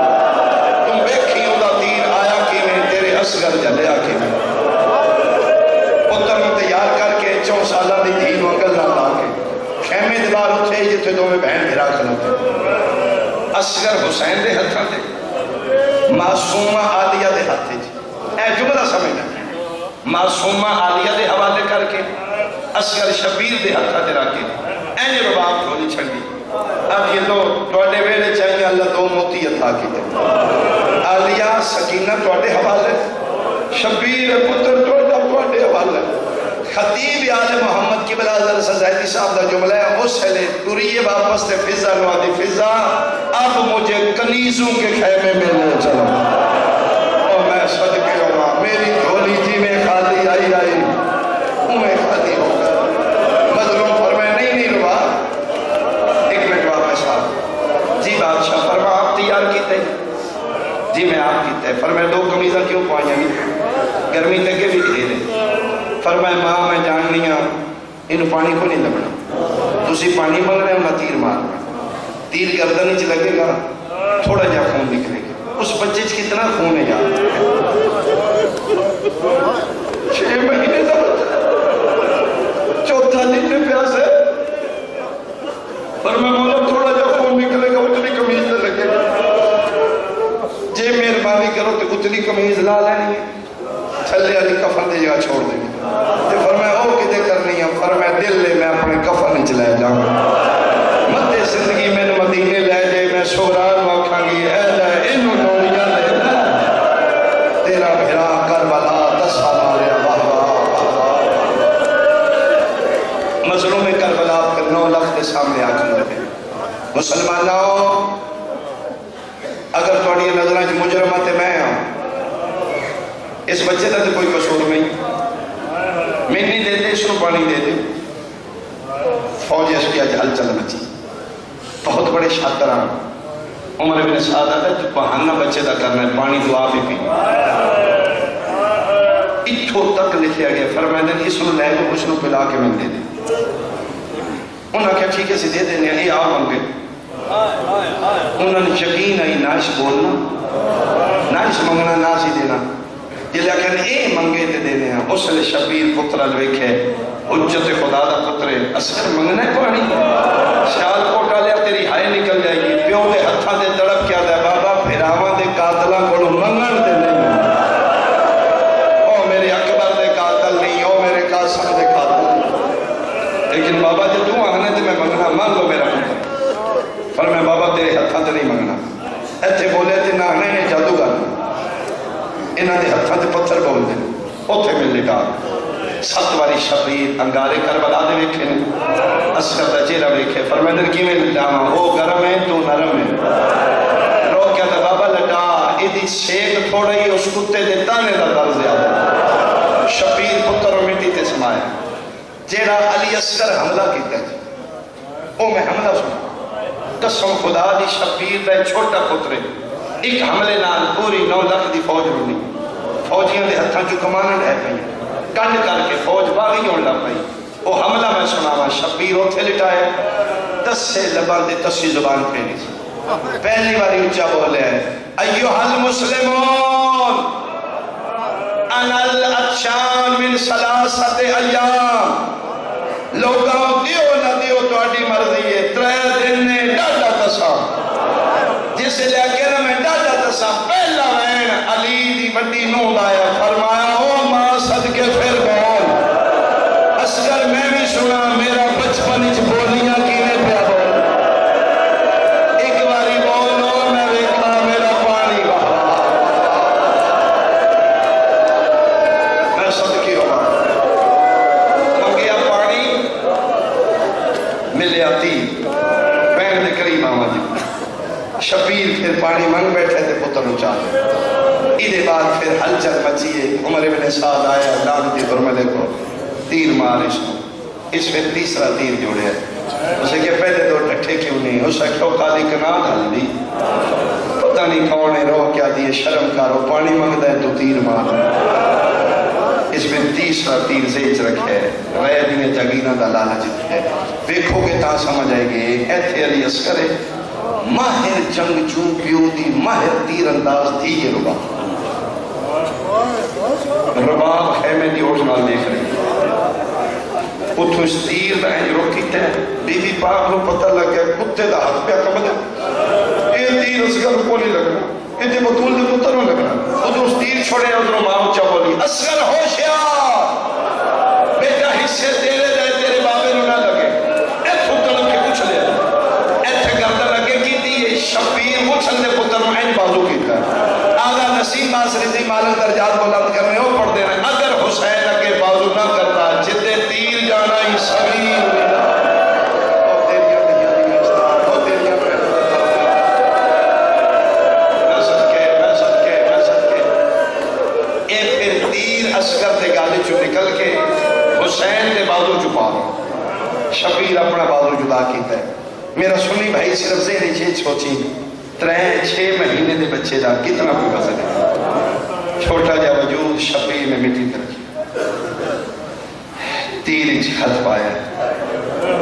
تم بیکھی ہوں دا تیر آیا کی میں تیرے اصغر جلے آکے میں پتر میں تیار کر کے 4 سالہ دی دین وانگل نہ لا کے خیمے دلال اٹھے جتے دو میں بہن بھرا کھلوتے اصغر حسین دے ہتھاں دے معصومہ عالیہ دے ہتھے جی اے جملہ سمجھنا معصومہ عالیہ دے حوالے کر کے اصغر شبیر دے ہتھاں دے رکھے اینی رباب کھولی چھنڈی اب یہ دو توڑے ویلے چاہیے اللہ 2 موتی عطا کی دے عالیہ سکینہ توڑے حوالے شبیر پتر توڑے حوالے خطیب آل محمد کی بلازر سزائیتی صاحب دا جملہ ہے اس حلے دوریے واپس تے فضا نوادی فضا اب مجھے کنیزوں کے خیمے میں لے چلو اور میں صدقے ہوا میری جھولی جی میں خالی آئی میں خالی ہو گا مظلوم فرمائے نہیں روا 1 منٹ واپس آپ جی بادشاہ فرما آپ تیار کیتے جی میں آپ کیتے فرمائے 2 قمیضہ کیوں پوائیں گرمی تکے بھی دے دے فرمائے ماں میں جاننی ہوں انہوں پانی کو نہیں لگنا تسی پانی مانگ رہے ہوں نہ تیر مارنا تیر گردن ہی لگے گا تھوڑا جا خون نکلے گا اس بچے کتنا خون ہے یاد 6 مہینے کا بچہ 4تھا دن میں پیاس ہے فرمائے مولا تھوڑا جا خون نکلے گا اتنی قمیض نہ لگے گا جے مہربانی کرو تو اتنی قمیض لا لینی ہے چھلے علی کفن دے جگہ چھوڑ دیں تو فرمائے او کتے کرنی ہے فرمائے دل لے میں اپنے کفن نہیں چلائے جاؤں مدے زندگی میں مدینے لے جے میں سوران وکھاں گی اے لے انہوں نوڑیاں لے تیرا بھرا کربلا 10 ہمارے مظلوم کربلا پھر 9 لکھ دے سامنے آکھن لگے مسلمانوں اگر توڑی نظریں جو مجرمہ تے میں ہوں اس بچے تا تو کوئی قصور نہیں میں نہیں دیتے اس کو پانی دیتے فوج اس کی اجھل چل بچی بہت بڑے شاطران عمر ابن سعد آتا ہے جو بہانہ بچے دا کرنا ہے پانی دعا بھی پی اتھو تک لکھیا گیا فرمائے اس کو لے کو کچھ نو پلا کے میں دے دے انہوں نے کہا ٹھیک ہے سے دے دینے یہ آپ ہوں گے انہوں نے یقین آئی ناش بولنا ناش منگنا ناش ہی دینا یہ لیکن اے منگے تے دینے ہیں اس لئے شبیر پترہ لوکھے حجت خدا دا پترے اصغر منگنا ہے پانی شال کوٹا لیا تیری ہائے نکل جائے گی پیوں دے ہتھا دے تڑپ کیا دے بابا پھراواں دے قاتلہ کو منگن دے نہیں او میرے اکبر دے قاتل نہیں او میرے قاسم دے قاتل نہیں لیکن بابا جو تو آنے تے میں منگنا مان لو میرا پتر فرمائے بابا تیرے ہتھا تے نہیں منگنا ایتھے بولے تے نہ آنے یہ جادو گا انہاں دے ہتھاں تے پتھر بول دے اوتھے ملے گا 7 واری شبیر انگارے کربلا دے ویکھے نے اصغر دا چہرہ ویکھے فرمائے در کیویں لاواں او گرم ہے تو نرم ہے رو کیا تے بابا لٹا ایدی شیک تھوڑا ہی اس کتے دے تانے دا در زیادہ شبیر پتر مٹی تے سمایا جیڑا علی اصغر حملہ کیتا ہے او میں حملہ سنا قسم خدا دی شبیر دا چھوٹا پتر ایک حملے نال پوری 9 لکھ دی فوج رونی فوجیاں دے ہتھاں جو کمانن ہے پئی کنڈ کر کے فوج باغی ہونے لگ پئی وہ حملہ میں سناوا شبیر اوتھے لٹائے 10 سے لبان دے 10 زبان پھیلی پہلی باری اچھا بولے ایوہ المسلمون انا الاتشان من ثلاثت ایام لوگاں دیو نہ دیو تو اڈی مرضی ہے 3 دن نے ڈاڈا تسا جس لے کے میں ڈاڈا تسا پہلا وین علی دی بڑی نو لایا فرمایا او ماں صدقے پھر بول اصغر میں بھی سنا میرا بچپن وچ بولیاں کینے پیا بول ایک باری بولو میں ویکھا میرا پانی بہا میں صدقے ہوا منگیا پانی ملیا تیر بین دے قریب آواں جی شبیر پھر پانی منگ بیٹھے تھے پتر اچھالے ایدے بعد پھر ہلچل مچیے عمر ابن سعد آیا لعنتی برملے کو تیر مارش اس میں تیسرا تیر جوڑے ہے اسے کہ پہلے 2 ٹھٹھے کیوں نہیں اسے کیوں کالی کنان ڈال دی پتہ نہیں کون ہے رو کیا دیئے شرم کارو پانی منگ دے تو تیر مار اس میں تیسرا تیر زیچ رکھے رہے دینے جگینہ دا لالا جت ہے دیکھو گے تا سمجھ آئے گے ایتھے علی عسکر ہے ماہر جنگ چون پیو دی ماہر تیر انداز تھی یہ رباب خیمے دی اوٹنال دیکھ رہی اتھو اس تیر دا ہیں روکی تے بی بی پاک نو پتہ لگ گیا کتے دا ہاتھ پیا کم دے یہ تیر اصغر کو نہیں لگنا یہ تے بطول دے پتر نو لگنا ادھر اس تیر چھوڑے ادھر ماں اچھا بولی اصغر ہوشیار بیٹا حصے تیرے دے تیرے بابے نو نہ لگے ایتھو تلم کے کچھ لے ایتھے گردہ لگے کی دی یہ شبیر اچھل دے پتر نو این بازو کی تھا آگا نسیم ماسری دی مالک درجات بلند کرنے ہو پڑھ دینا اگر حسین اگے بازو نہ کرتا جتے تیر جانا ہی صغیر ملا اصغر دے گالے چو نکل کے حسین دے بازو چھپا رہا شبیر اپنا بازو جدا کیتا ہے میرا سنی بھائی صرف زہنی چیز سوچی 3-6 مہینے دے بچے دا کتنا کوئی وزن ہے چھوٹا جا وجود شبیر میں مٹی ترکی تیر اچھ ہاتھ پایا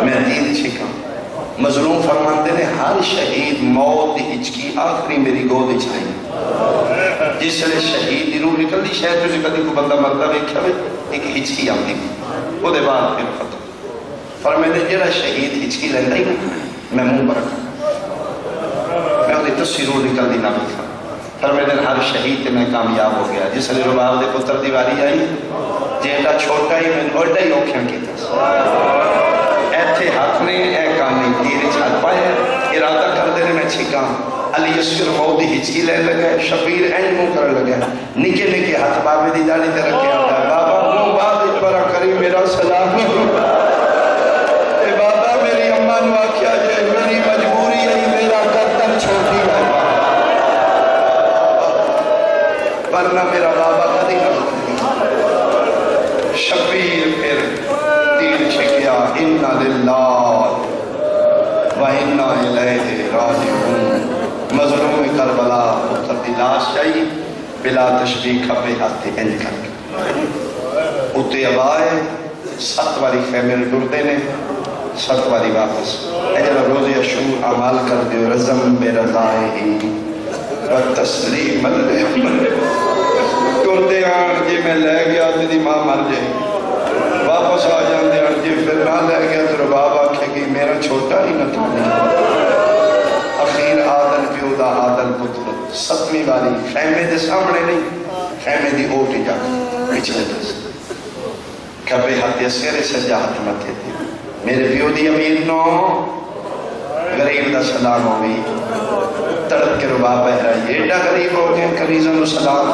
میں تیر چھکا مظلوم فرماندے نے ہر شہید موت اچھ کی آخری میری گود اچھ آئی جس لئے شہید دی روح نکل دی شاید تجھے کدی کو بندہ مردہ بیکھا ہوئے ایک ہچکی آمدی وہ دے بعد پھر ختم فرماندے جڑا شہید ہچکی لیندہ ہی میں منہ برکا میں وہ دی تصویر روح نکل دی نہ بیکھا فرماندے ہر شہید تے میں کامیاب ہو گیا جس لئے رباب دے پتر دیواری آئی جیٹا چھوٹا ہی میں اوڑا ہی اوکھیاں کی تھا ایتھے حق نے اے کانی تیرے چھات پائے ارادہ کر دینے میں چھکا علی یسکر موتی ہچکی لے لگے شبیر این مو کر لگے نکے نکے ہاتھ بابے دی داڑی تے رکھے آتا ہے بابا مو بات اتبارا کریم میرا سلام اے بابا میری اممہ نو آکھیا جائے میری مجبوری ہے میرا گردن چھوٹی ہے ورنہ میرا بابا کدی نہ شبیر پھر تیر چھکیا اِنَّا لِلَّهِ وَإِنَّا إِلَيْهِ رَاجِعُونَ مظلوم کربلا پتر دی لاش جائی بلا تشبیح کھپے ہاتھے انج کر کے اتے اب آئے 7 واری خیمے ڈردے نے 7 واری واپس اجل روزی اشور عمال کر دیو رزم بے رضائے ہی و تسلیم ڈردے آن جی میں لے گیا تیری ماں مر جائے واپس آ جان دے آن جی پھر نہ لے گیا تو رباب آکھے گی میرا چھوٹا ہی نہ تھا اخیر آدل پیودا آدل پتر 7ویں باری خیمے دے سامنے نہیں خیمے دی اوٹی جا پچھلے دس کبھی ہاتھ اسکرے سجا ہاتھ متھے تھے میرے پیودی امیر نو غریب دا سلام ہوئی تڑپ کے رباب بہرہ یہ ایڈا غریب ہو گئے کریزن و سلام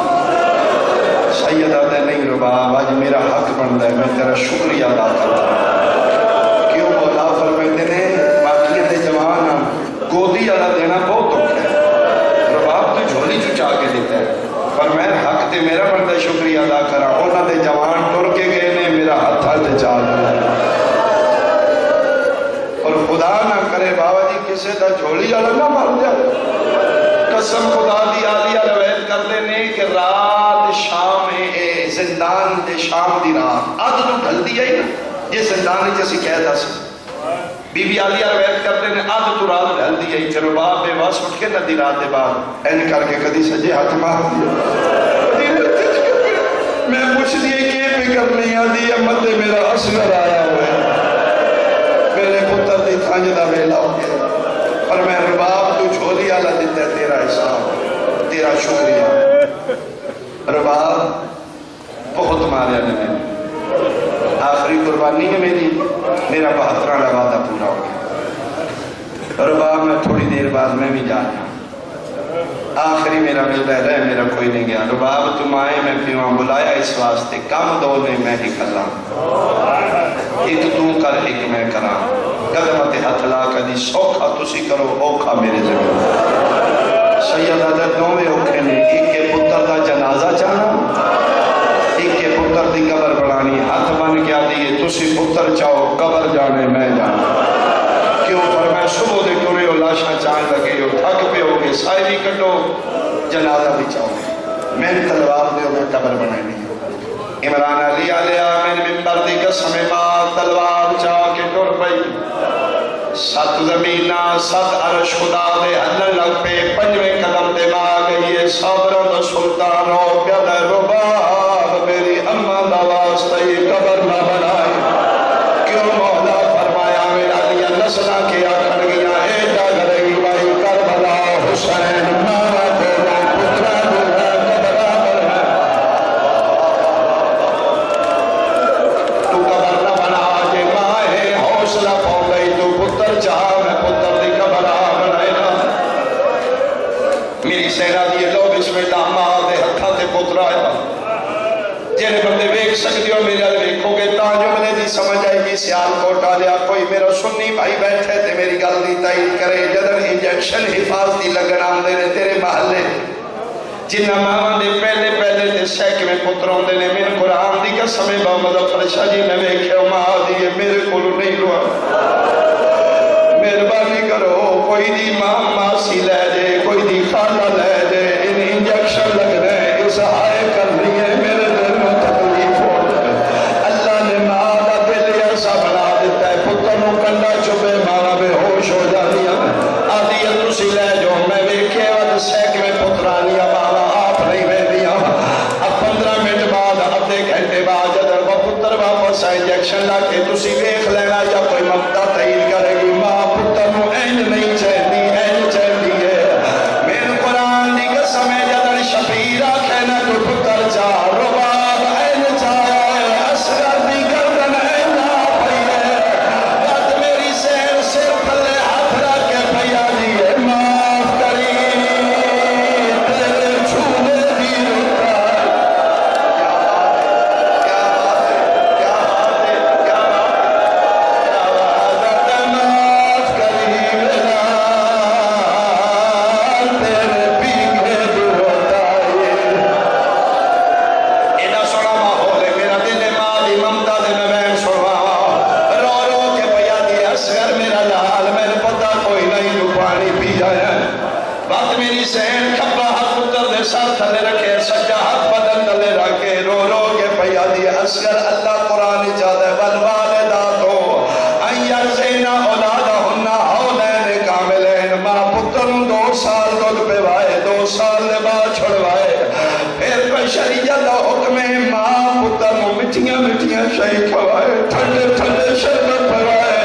سید آدھے نہیں رباب آج میرا حق بن دے میں تیرا شکریہ ادا کرتا کیوں مولا فرمیتے نے باقی دے جوان گودی اللہ دینا بہت دکھ ہے رباب تو جھولی چچا کے دیتا ہے پر میں حق تے میرا بندہ شکریہ ادا کرا اونا دے جوان ٹر کے گئے نے میرا ہاتھ تے چال اور خدا نہ کرے بابا جی کسے دا جھولی اللہ نہ مار جائے قسم خدا دی آلیہ روایت کر دینے کہ رات شام زندان دے شام دی رات آدھ تو ڈھل دیا ہی نا یہ زندان جیسی کہتا سی بی بی عالیہ روایت کرتے ہیں آدھ تو رات ڈھل دی ہے کہ رباب بے واس اٹھ کے ندی رات دے بعد این کر کے کدی سجے ہاتھ مار دیا میں پوچھ دیئے کہ پہ کرنی آدھی امت میرا اصغر آیا ہوئے میرے پتر دی تھانجدہ ویلا ہو گیا اور میں رباب تو چھولی آلہ دیتا ہے تیرا حساب تیرا شکریہ رباب بہت ماریا نے میں آخری قربانی ہے میری میرا 72 وعدہ پورا ہو گیا رباب میں تھوڑی دیر بعد میں بھی جا رہا آخری میرا ملتا ہے میرا کوئی نہیں گیا رباب تم آئے میں پیوان بلایا اس واسطے کام دو نے میں ہی کھلا ایک تو کر ایک میں کرا قدمت ہتھلا کدی سوکھا تسی کرو اوکھا میرے زمین سید حضرت نوے اوکھے نے ایک کے پتر دا جنازہ چاہنا ایک کے پتر دی قبر بڑھانی ہاتھ بن گیا دیئے تسی پتر چاہو قبر جانے میں جانا کیوں پر میں صبح دے کرے ہو لاشا چاہیں لگے ہو تھک پہ ہوگے سائری کٹو جنازہ بھی چاہو میں تلوار دے ہو میں قبر بنائے نہیں عمران علی علیہ میں ممبر دی قسم بات تلوار چاہ کے ٹور پئی 7 زمینہ 7 عرش خدا دے اللہ لگ پہ 5ویں قدم دے ماں گئی صبروں دا سلطان ہو پیادہ رباب میری اماں دا واسطہ قبر نہ بنائی کیوں مولا فرمایا میرا لیا نسلہ کے آکھڑ گیا اے جاگر گی بھائی کربلا حسین ماما دورا پترہ دورا قبرہ برنا تو قبر نہ بنا جے ماہے حوصلہ پھو گئی تو پتر چاہ میں پتر دی قبرہ بنائے نا میری سینہ دیئے لو بسم اللہ ماں دے ہتھا تے پتر آیا جنہیں بندے ویک سکتی ہو میرے آلے ویکھو گے تاں جو میں نے دی سمجھ آئی گی سیال کوٹا لیا کوئی میرا سنی بھائی بیٹھے تھے میری گل دی تائید کرے جدن انجیکشن حفاظتی لگن آمدے نے تیرے محلے جنہ ماما نے پہلے تے سیک میں پتروں دے نے من قرآن دی قسم محمد افضل شاہ جی میں ویکھے ہو ماں دیئے میرے کولو نہیں لوا مہربانی کرو کوئی دی ماں ماسی لے دے کوئی دی خالہ لے دے ان انجیکشن لگ رہے اس آئے کر رہی ہے میرے دل میں تکلیف ہو اللہ نے ماں دا دل ایسا بنا دیتا ہے پتر نو کنڈا چپے ماں بے ہوش ہو جاتی ہے آدھی ہے تسی لے جو میں ویکھے وقت سیک میں پترانیا ماں آپ نہیں میں دیا اب 15 منٹ بعد آدھے گھنٹے بعد جدر وہ پتر واپس انجیکشن لا کے تسی ویکھ لینا یا کوئی ممتا تعین کرے گی ماں پتر نو این نہیں چہنی ہے میرے قرآن دی قسم جدر شبیر آکھے نہ کوئی پتر چاہ رباب این چاہے اصغر دی گردن این نہ پہیے بات میری سیر پھلے ہاتھ رکھ کے پہیا دیئے معاف کری تیرے چھونے دی رکھا کیا بات ہے معاف کری میرا تیرے پیگے دی روتا ایڈا سونا ماحول ہے میرا دل ماں دی ممتا دے میں بین سنوا رو رو کے پیا دی اصغر میرا لال میں نے پتا کوئی نہیں جو پانی پی جایا بات میری سین کھپا ہاتھ پتر دے ساتھ تھلے رکھے سجا ہاتھ بدن تلے رکھے رو رو کے پیا دی اصغر اللہ قرآن جادہ والوالداتو ان یرزینا اولادہنہ حولین کاملین ماں پتر 2 سال دودھ پہ وائے 2 سال دے بعد چھڑوائے پھر کوئی شریعت حکم ماں پتر مٹھیاں شہی کھوائے ٹھنڈے شربت پروائے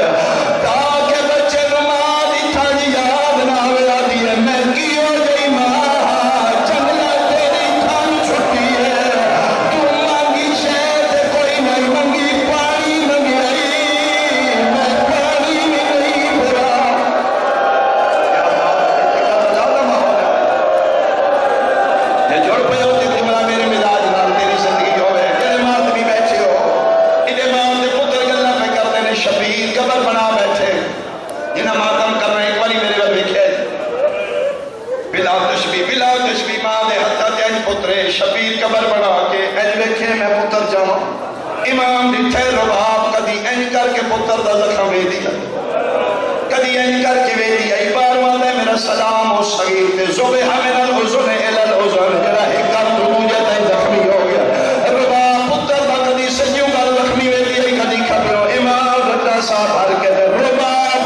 تاکہ بچے ماں دی تھاڑی یاد نہ ہوئے آدھی ہے مہنگی ہو گئی ماں جنگلہ تیری تھان چھٹی ہے تو مانگی شہد کوئی نہیں منگی پانی منگی میں پانی میں نہیں بھرا یہ جوڑ پہ ہوتی تھی ملا میرے مزاج نال تیری زندگی ہوئے تیرے مات بھی بیٹھے ہو انہیں ماں دے پتر گلہ پہ کرتے ہیں شبیر قبر بنا بیٹھے جنہ ماتم کر رہے ایک باری میرے رب لکھے بلا تشبیح ماں دے حتیٰ تیج پترے شبیر قبر بنا کے این لکھے میں پتر جاؤں امام دکھے رباب کدی این کر کے پتر دا زخم وے دیا کدی این کر کے وے دیا ایک بار والے میرا سلام و صغیر تے زبہ من العزن الالعزن جرا ایک کر تو مجھے تے زخمی ہو گیا رباب پتر دا کدی سجیوں کا زخمی وے دیا کدی کھبرو امام رضا صاحب ہر کے دے رباب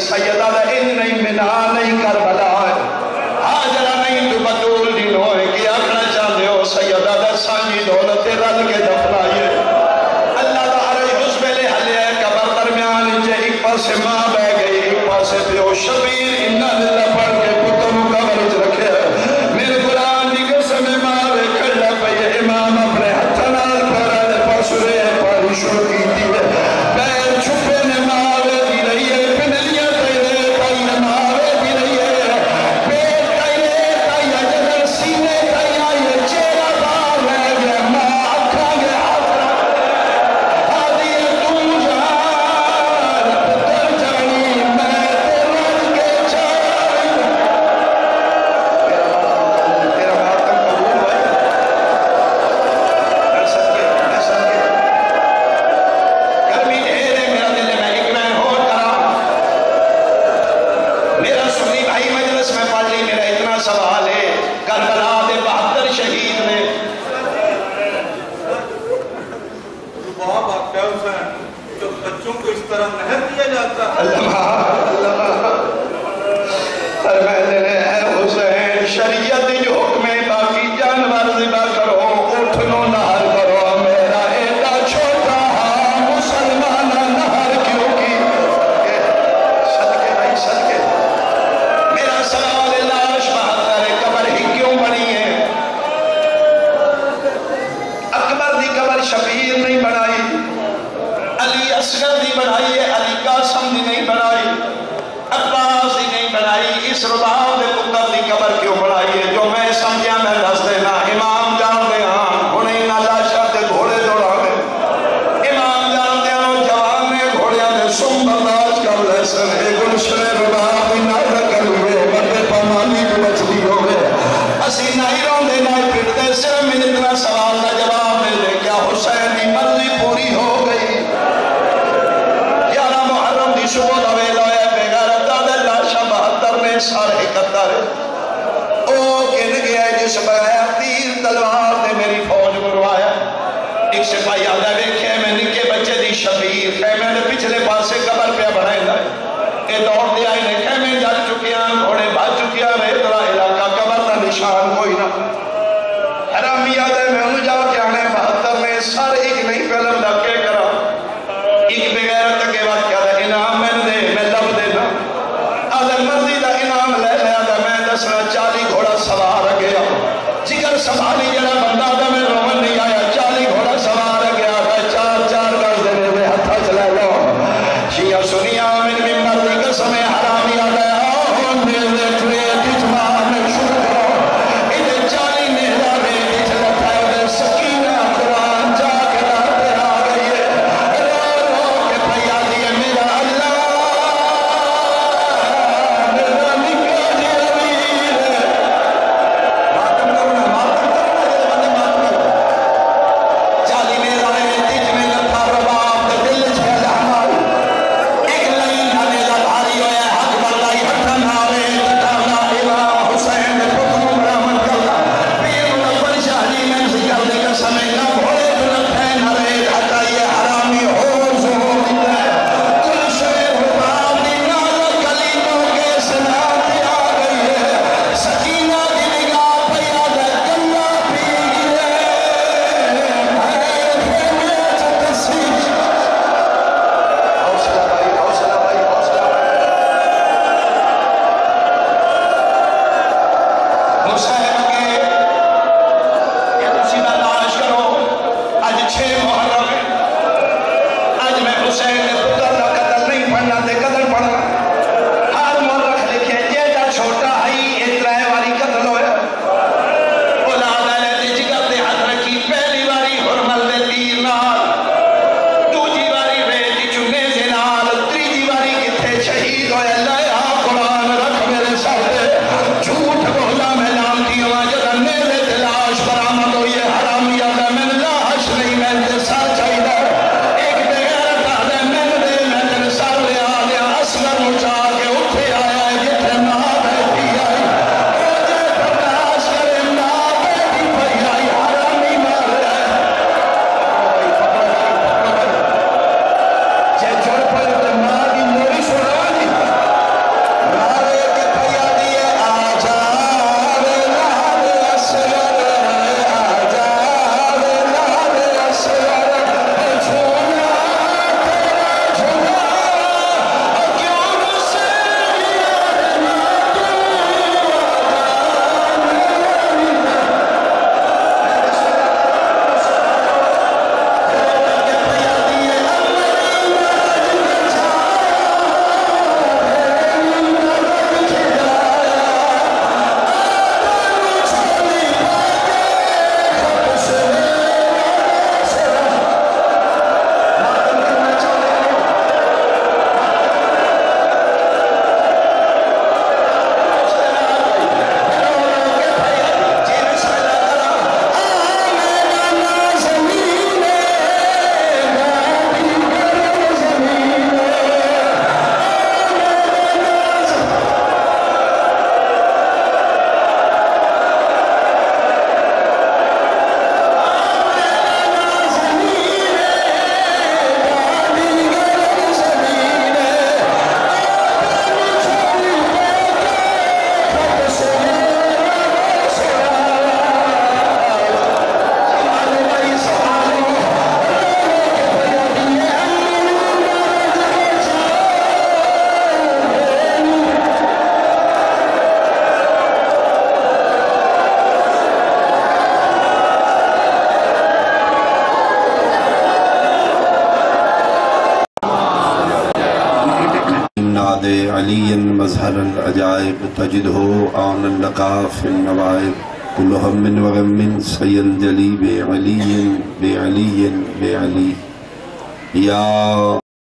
سیدہ دا ان نہیں منا نہیں کربلا ہے حاجرہ نہیں تو بطول دنوں ہے کہ آخنا چاہتے ہو سیدہ دا سانجی دولت رل کے دفنائیے اللہ دا عرش حسبے حلے قبر درمیان انجھے ایک پاس ماں بہ گئی ایک پاس پیو شبیر انہا للہ پڑھ کے پتر قبر رکھے میرے قرآن دی قسم مارے کھڑا پہ امام اپنے ہتھنال پڑھا پاسورے پاڑی شروع کی تھی پیر چھپے نے مارے دی رہی ہے پنلیاں تیرے تائی نے مارے دی رہی ہے پیر تائیے تائیہ جگر سینے تائیہ یہ چیرہ بار ہے گے ماں اکھا گے آفرہ حادی تو جان پتر جانی میں تیران کے چاہی تیرا ماتم قبول ہوئی میں سکے گرمی ڈھیرے میرا دل میں ایک میں ہو کرا میرا سنی بھائی مجلس میں پڑھ لی میرا اتنا سوال ہے کربلا دے 72 شہید نے وہاں واقعہ حسین جو بچوں کو اس طرح نہر دیا جاتا ہے اللہ فرمائے لے اے حسین شریعت جو حکم ہے باقی جانور ذبح کرو اٹھنو نہر کرو میرا ایڈا چھوٹا مسلمان نہر کیوں کی صدقے بھائی صدقے میرا سوال لاش 72 قبر ہی کیوں بنی ہے اکبر دی قبر شبیر نہیں بنائی علی اصغر دی بنائی ہے علی قاسم دی نہیں بنائی عباس دی نہیں بنائی اس رباو دے پتر دی قبر کیوں بنائی ہے جو میں سمجھا میں دس دینا امام جان دے ہاں انہیں نالا شاہ دے گھوڑے دوڑا گئے امام جان دے ہاں جوان نے گھوڑیاں دے سم برداشت کر لے سن اے گلشن رباو دی نائر کر ہوئے بڑے پامانی کو بچلی ہوئے اسی نائروں دے نائر پھر دے صرف میں اتنا سوال نہ جواب میں لے کیا حسین دی مرضی پوری ہو گئی محرم دی صبح دویل ہوئے بغیرت دادے لاشا 72 نے سارے اکتر او کن گیا جس بغیر تیر تلوار دے میری فوج مروایا ایک سپاہی آدھا دیکھے میں نکے بچے دی شبیر خیمے نے پچھلے پاسے قبر پہ بڑھائے لائے اے دوڑ دیا انہیں خیمے جل چکیاں گھوڑے بھاج چکیاں ریترا علاقہ قبر کا نشان کوئی نہ حرامی آدھے میں انہوں جا کے آنے 72 نے سارے ایک نہیں فلم لکے کرا ایک بغیرت کے بعد کیا دا انعام میں دے میں لب دینا آدھے مرضی دا انعام لے لے آدھے میں 40 گھوڑا سوار گیا جگر سنبھالی جڑا بندہ آدھے میں رومن نہیں آیا 40 گھوڑا سوار گیا آدھے 4 گز دے میں ہتھا چلے لو شیعہ سنیا من مرضی قسم حرامی آدھے آہو میرے ٹرے تجمع میں شروع کرو انہیں 40 نہرہ میں بیچ لکھا ہے سکینہ قرآن جا کے لاتے آ گئی ہے ایک علی مظہر العجائب تجدہ آن لقا فی النوائب کل ہم و غم سینجلی بعلی بعلی بعلی یا